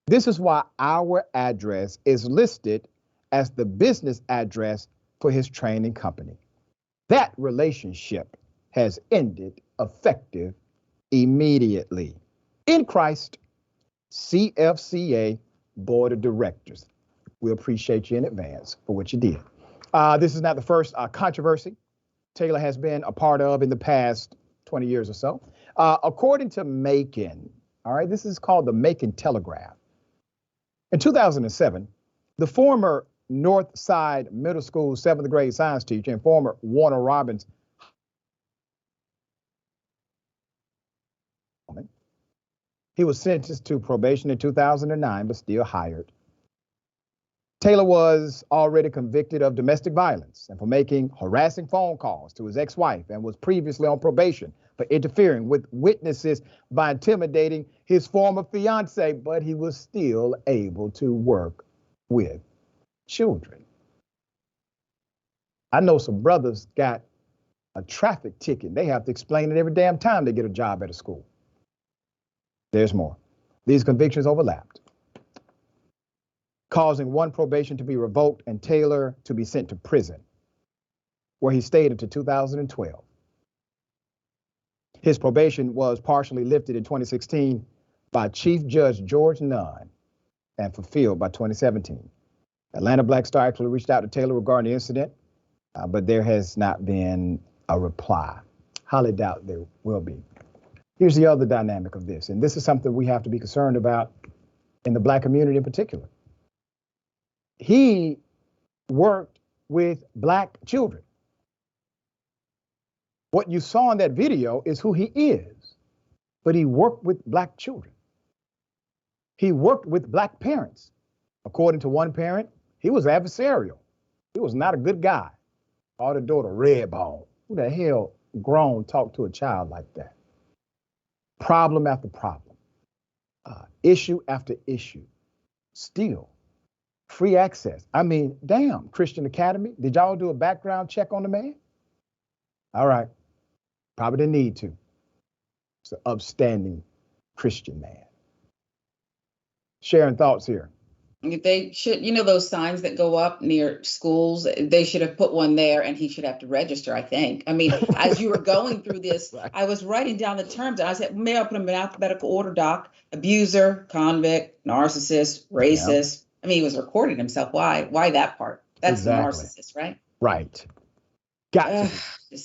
This is why our address is listed as the business address for his training company. That relationship has ended effective immediately. In Christ, CFCA, board of directors. We appreciate you in advance for what you did. This is not the first controversy Taylor has been a part of in the past 20 years or so. According to Macon, all right, this is called the Macon Telegraph. In 2007, the former North Side Middle School 7th grade science teacher and former Warner Robins he was sentenced to probation in 2009, but still hired. Taylor was already convicted of domestic violence and for making harassing phone calls to his ex-wife and was previously on probation for interfering with witnesses by intimidating his former fiance, but he was still able to work with children. I know some brothers got a traffic ticket. They have to explain it every damn time they get a job at a school. There's more. These convictions overlapped, causing one probation to be revoked and Taylor to be sent to prison, where he stayed until 2012. His probation was partially lifted in 2016 by Chief Judge George Nunn and fulfilled by 2017. Atlanta Black Star actually reached out to Taylor regarding the incident, but there has not been a reply. Highly doubt there will be. Here's the other dynamic of this, and this is something we have to be concerned about in the Black community in particular. He worked with Black children. What you saw in that video is who he is, but he worked with Black children. He worked with Black parents. According to one parent, he was adversarial. He was not a good guy. Called the daughter Redbone. Who the hell grown talk to a child like that? Problem after problem, issue after issue, still free access. I mean, damn, Christian Academy, did y'all do a background check on the man? All right, probably didn't need to. It's an upstanding Christian man. Sharing thoughts here. If they should, those signs that go up near schools, they should have put one there and he should have to register, I think. I mean, as you were going through this, right. I was writing down the terms and I said, may I put them in alphabetical order, Doc? Abuser, convict, narcissist, racist. Yeah. I mean, he was recording himself. Why that part? That's exactly. The narcissist, right? Right. Gotcha.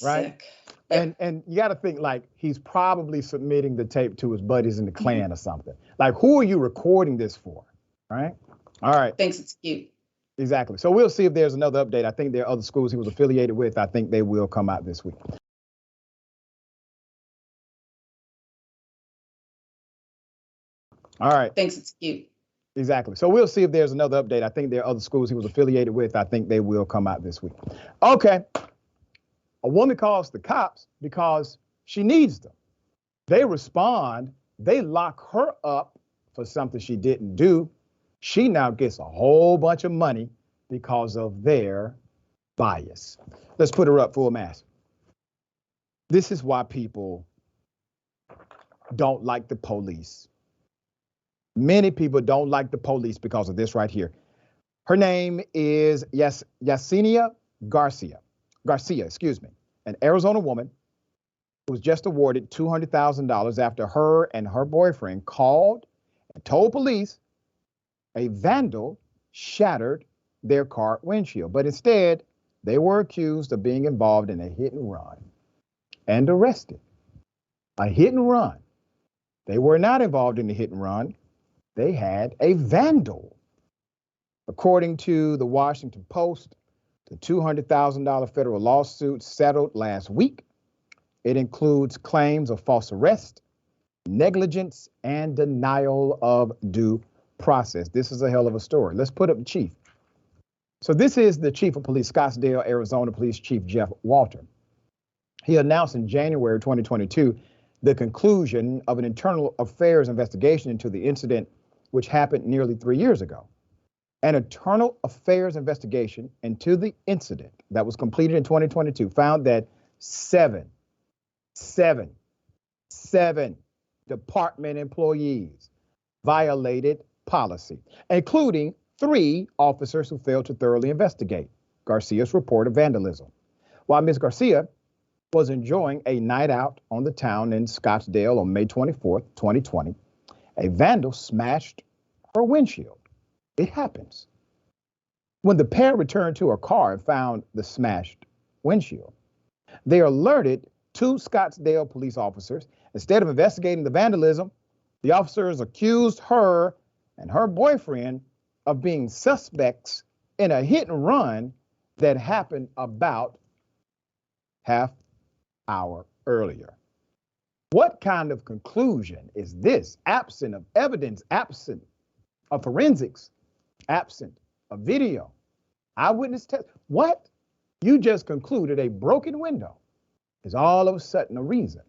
Right. Sick. And you got to think like he's probably submitting the tape to his buddies in the Klan or something. Like, who are you recording this for? Right. All right. Thinks it's cute. Exactly. So we'll see if there's another update. I think there are other schools he was affiliated with. I think they will come out this week. All right. Thinks it's cute. Exactly. So we'll see if there's another update. I think there are other schools he was affiliated with. I think they will come out this week. Okay. A woman calls the cops because she needs them. They respond. They lock her up for something she didn't do. She now gets a whole bunch of money because of their bias. Let's put her up full mass. This is why people don't like the police. Many people don't like the police because of this right here. Her name is Yesenia Garcia, an Arizona woman who was just awarded $200,000 after her and her boyfriend called and told police a vandal shattered their car windshield, but instead they were accused of being involved in a hit and run and arrested. A hit and run. They were not involved in the hit and run. They had a vandal. According to the Washington Post, the $200,000 federal lawsuit settled last week. It includes claims of false arrest, negligence, and denial of due process. This is a hell of a story. Let's put up the chief. So this is the chief of police, Scottsdale, Arizona Police Chief Jeff Walter. He announced in January 2022 the conclusion of an internal affairs investigation into the incident which happened nearly 3 years ago. An internal affairs investigation into the incident that was completed in 2022 found that seven department employees violated policy, including 3 officers who failed to thoroughly investigate Garcia's report of vandalism. While Ms. Garcia was enjoying a night out on the town in Scottsdale on May 24th, 2020, a vandal smashed her windshield. It happens. When the pair returned to her car and found the smashed windshield, they alerted two Scottsdale police officers. Instead of investigating the vandalism, the officers accused her and her boyfriend of being suspects in a hit and run that happened about half hour earlier. What kind of conclusion is this? Absent of evidence, absent of forensics, absent of video, eyewitness test. What? You just concluded a broken window is all of a sudden a reason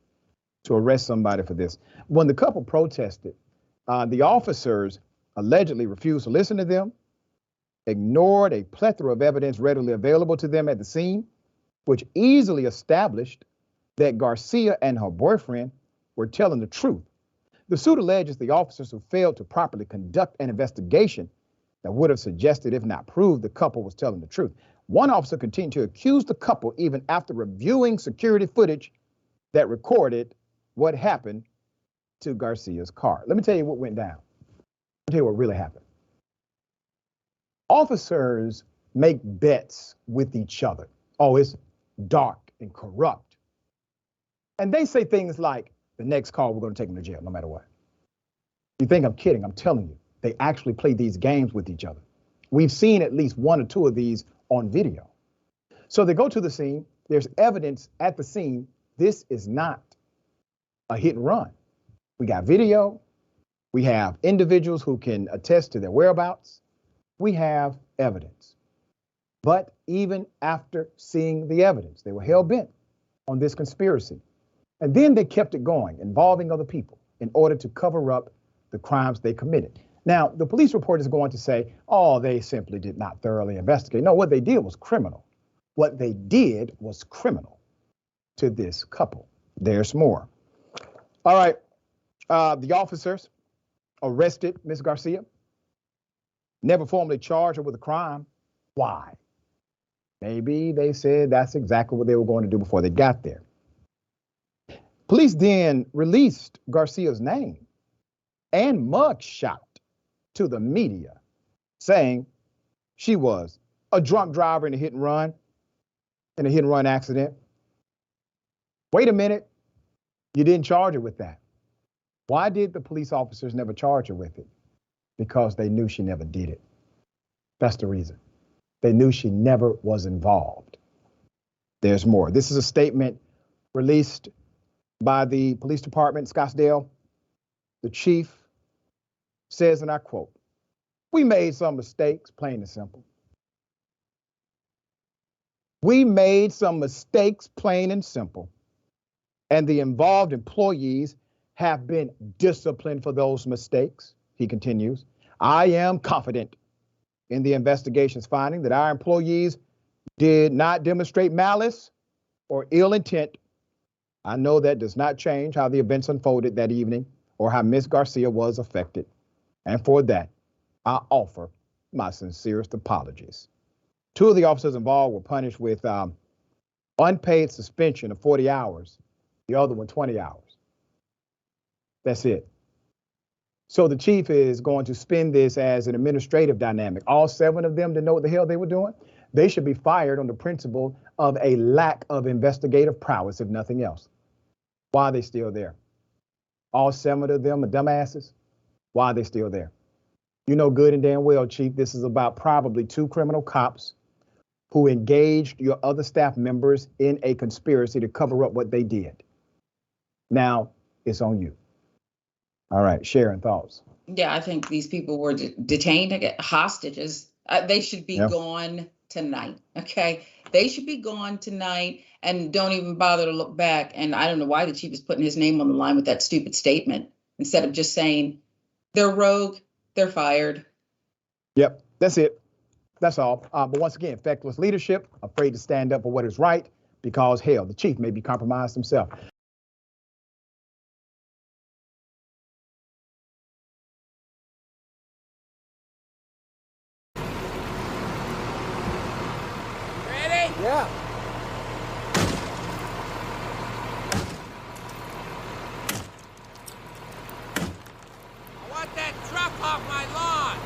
to arrest somebody for this. When the couple protested, the officers allegedly refused to listen to them, ignored a plethora of evidence readily available to them at the scene, which easily established that Garcia and her boyfriend were telling the truth. The suit alleges the officers who failed to properly conduct an investigation that would have suggested, if not proved, the couple was telling the truth. One officer continued to accuse the couple even after reviewing security footage that recorded what happened to Garcia's car. Let me tell you what went down. Let me tell you what really happened. Officers make bets with each other. Oh, it's dark and corrupt. And they say things like, the next call, we're going to take them to jail no matter what. You think I'm kidding? I'm telling you, they actually play these games with each other. We've seen at least one or two of these on video. So they go to the scene. There's evidence at the scene. This is not a hit and run. We got video. We have individuals who can attest to their whereabouts. We have evidence. But even after seeing the evidence, they were hell-bent on this conspiracy. And then they kept it going, involving other people in order to cover up the crimes they committed. Now, the police report is going to say, oh, they simply did not thoroughly investigate. No, what they did was criminal. What they did was criminal to this couple. There's more. All right. The officers arrested Ms. Garcia, never formally charged her with a crime. Why? Maybe they said that's exactly what they were going to do before they got there. Police then released Garcia's name and mugshot to the media, saying she was a drunk driver in a hit and run accident. Wait a minute, you didn't charge her with that. Why did the police officers never charge her with it? Because they knew she never did it. That's the reason. They knew she never was involved. There's more. This is a statement released by the police department in Scottsdale. The chief says, and I quote, "We made some mistakes, plain and simple. We made some mistakes, plain and simple. And the involved employees have been disciplined for those mistakes." He continues, "I am confident in the investigation's finding that our employees did not demonstrate malice or ill intent. I know that does not change how the events unfolded that evening or how Ms. Garcia was affected. And for that, I offer my sincerest apologies." Two of the officers involved were punished with unpaid suspension of 40 hours, the other one 20 hours. That's it. So the chief is going to spin this as an administrative dynamic. All 7 of them didn't know what the hell they were doing. They should be fired on the principle of a lack of investigative prowess, if nothing else. Why are they still there? All 7 of them are dumbasses. Why are they still there? You know good and damn well, Chief, this is about probably 2 criminal cops who engaged your other staff members in a conspiracy to cover up what they did. Now it's on you. All right, Sharon, thoughts? Yeah, I think these people were detained, hostages. They should be gone tonight, okay? They should be gone tonight and don't even bother to look back. And I don't know why the chief is putting his name on the line with that stupid statement instead of just saying they're rogue, they're fired. Yep, that's it. That's all. But once again, feckless leadership, afraid to stand up for what is right because, hell, the chief may be compromised himself. Ready? Yeah. I want that truck off my lawn.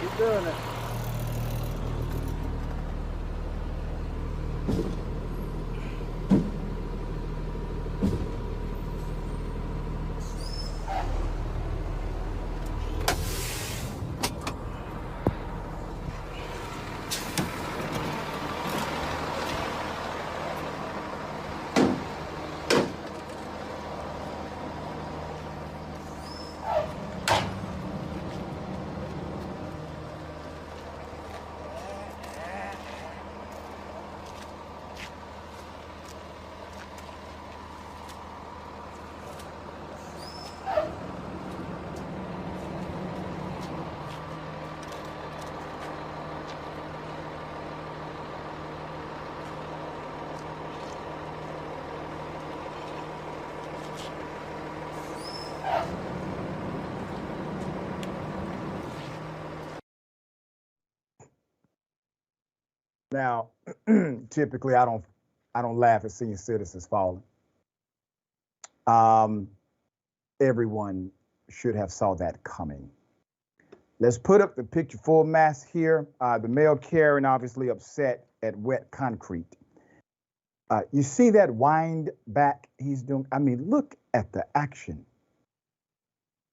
Keep doing it. Now, typically, I don't laugh at seeing citizens falling. Everyone should have saw that coming. Let's put up the picture full mass here. The male Karen obviously upset at wet concrete. You see that wind back he's doing? I mean, look at the action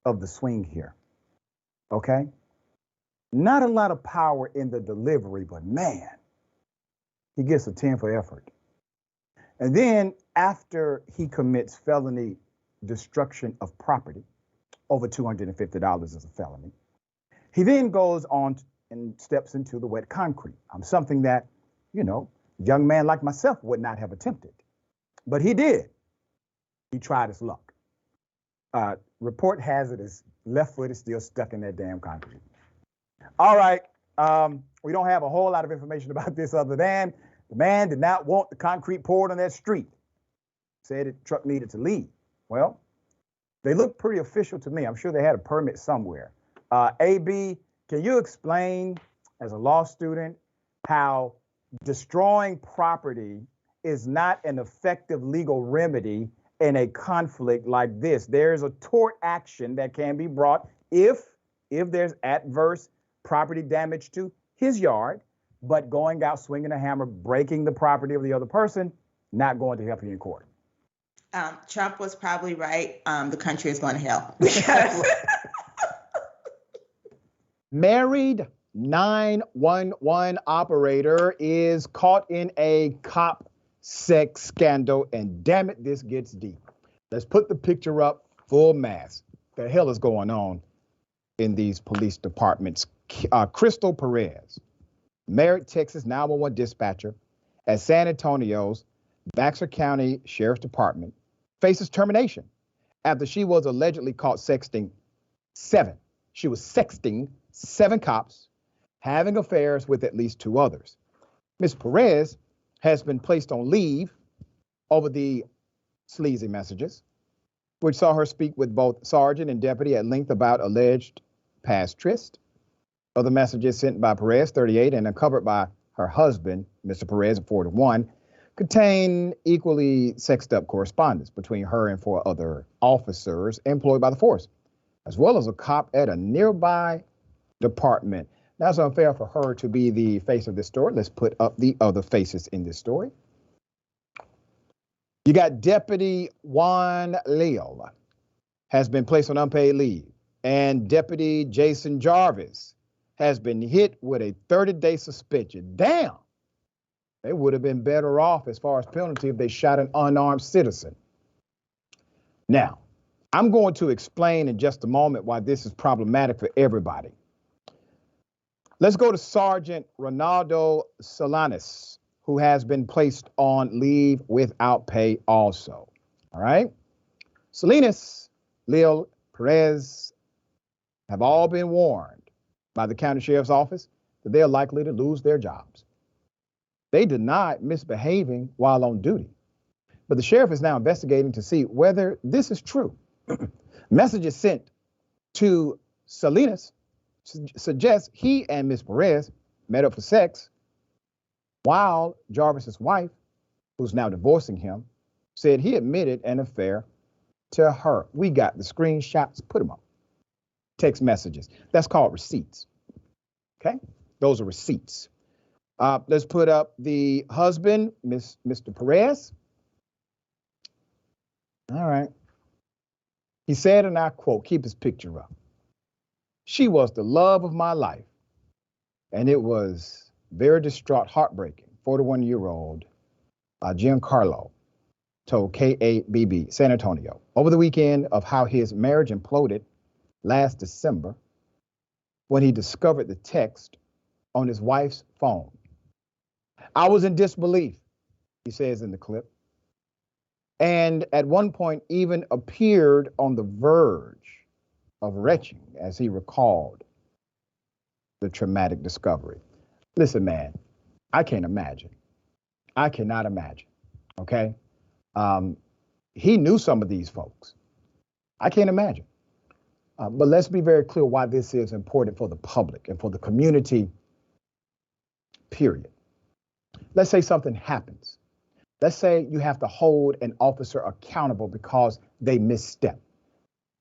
of the swing here. Okay? Not a lot of power in the delivery, but man, he gets a 10 for effort. And then after he commits felony destruction of property, over $250 is a felony, he then goes on and steps into the wet concrete. Something that, you know, a young man like myself would not have attempted. But he did. He tried his luck. Report has it his left foot is still stuck in that damn concrete. All right. We don't have a whole lot of information about this other than the man did not want the concrete poured on that street. Said the truck needed to leave. Well, they look pretty official to me. I'm sure they had a permit somewhere. AB, can you explain, as a law student, how destroying property is not an effective legal remedy in a conflict like this? There's a tort action that can be brought if there's adverse property damage to his yard, but going out swinging a hammer, breaking the property of the other person, not going to help you in court. Trump was probably right. The country is going to hell. Because Married 911 operator is caught in a cop sex scandal, and damn it, this gets deep. Let's put the picture up full mass. The hell is going on in these police departments? Crystal Perez, married Texas 911 dispatcher at San Antonio's Baxter County Sheriff's Department, faces termination after she was allegedly caught sexting seven cops, having affairs with at least two others. Ms. Perez has been placed on leave over the sleazy messages, which saw her speak with both sergeant and deputy at length about alleged past tryst. Other messages sent by Perez, 38, and uncovered by her husband, Mr. Perez, 41, contain equally sexed up correspondence between her and four other officers employed by the force, as well as a cop at a nearby department. Now, it's unfair for her to be the face of this story. Let's put up the other faces in this story. You got Deputy Juan Leal has been placed on unpaid leave, and Deputy Jason Jarvis has been hit with a 30-day suspension. Damn! They would have been better off as far as penalty if they shot an unarmed citizen. Now, I'm going to explain in just a moment why this is problematic for everybody. Let's go to Sergeant Ronaldo Solanas, who has been placed on leave without pay also. All right? Salinas, Leal, Perez have all been warned by the county sheriff's office that they're likely to lose their jobs. They denied misbehaving while on duty, but the sheriff is now investigating to see whether this is true. Messages sent to Salinas suggest he and Ms. Perez met up for sex, while Jarvis's wife, who's now divorcing him, said he admitted an affair to her. We got the screenshots, put them up. Text messages. That's called receipts. Okay, those are receipts. Let's put up the husband, Mr. Perez. All right. He said, and I quote, keep his picture up. She was the love of my life. And it was very distraught, heartbreaking. 41-year-old Giancarlo told KABB San Antonio over the weekend of how his marriage imploded last December when he discovered the text on his wife's phone. I was in disbelief, he says in the clip, and at one point even appeared on the verge of retching as he recalled the traumatic discovery. Listen, man, I can't imagine. I cannot imagine, okay? He knew some of these folks. I can't imagine. But let's be very clear why this is important for the public and for the community, period. Let's say something happens. Let's say you have to hold an officer accountable because they misstepped.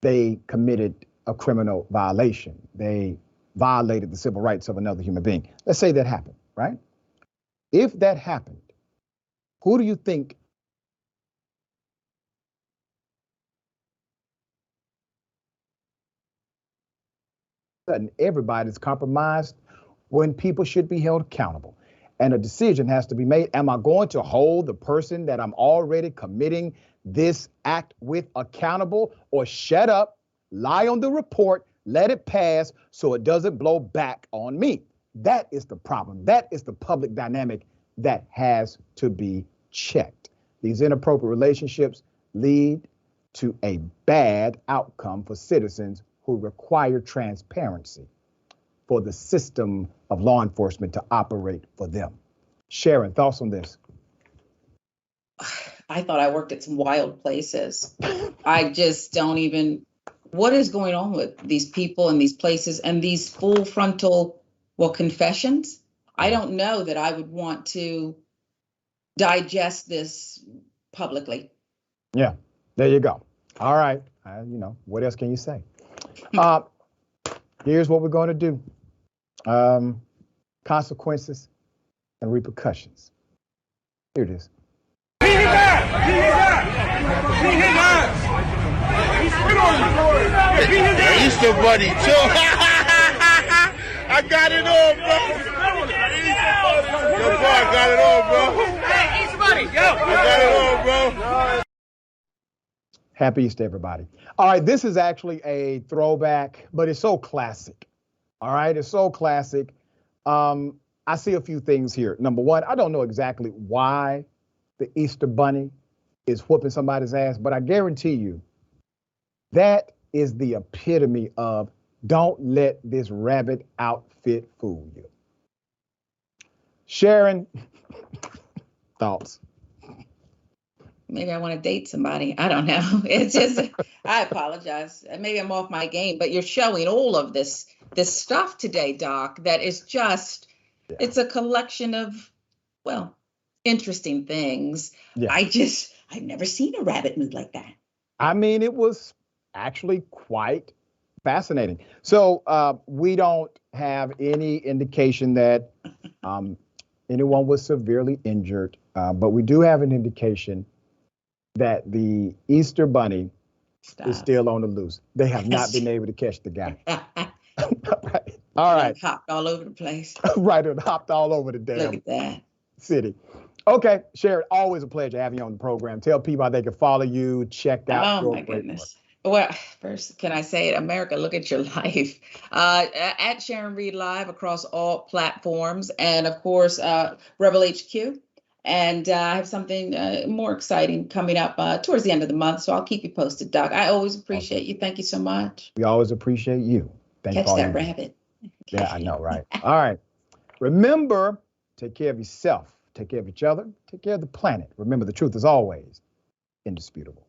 They committed a criminal violation. They violated the civil rights of another human being. Let's say that happened, right? If that happened, who do you think everybody's compromised when people should be held accountable? And a decision has to be made. Am I going to hold the person that I'm already committing this act with accountable, or shut up, lie on the report, let it pass so it doesn't blow back on me? That is the problem. That is the public dynamic that has to be checked. These inappropriate relationships lead to a bad outcome for citizens who require transparency for the system of law enforcement to operate for them. Sharon, thoughts on this? I thought I worked at some wild places. I just don't even, what is going on with these people and these places and these full frontal, confessions? I don't know that I would want to digest this publicly. Yeah, there you go. All right. What else can you say? Here's what we're going to do. Consequences and repercussions. Here it is. Easter Bunny too. I got it on, bro. Yo, bro, I got it on, bro. Hey, Easter Bunny, yo. I got it on, bro. Happy Easter, everybody. All right, this is actually a throwback, but it's so classic. All right, it's so classic. I see a few things here. Number one, I don't know exactly why the Easter Bunny is whooping somebody's ass, but I guarantee you that is the epitome of don't let this rabbit outfit fool you. Sharon, thoughts? Maybe I want to date somebody. I don't know. It's just, I apologize. Maybe I'm off my game, but you're showing all of this stuff today, Doc, that is just, it's a collection of, interesting things. Yeah. I've never seen a rabbit move like that. I mean, it was actually quite fascinating. So we don't have any indication that anyone was severely injured, but we do have an indication that the Easter Bunny is still on the loose. They have not been able to catch the guy. Right. All right. Hopped all over the place. Right, it hopped all over the damn Look at that. city. Okay, Sharon, always a pleasure having you on the program. Tell people how they can follow you, check out. Oh my goodness. Well, first, can I say it? America, look at your life. At Sharon Reed Live across all platforms, and of course, Rebel HQ. And I have something more exciting coming up towards the end of the month. So I'll keep you posted, Doc. I always appreciate you. Thank you so much. We always appreciate you. Catch that rabbit. Yeah, I know, right? All right. Remember, take care of yourself, take care of each other, take care of the planet. Remember, the truth is always indisputable.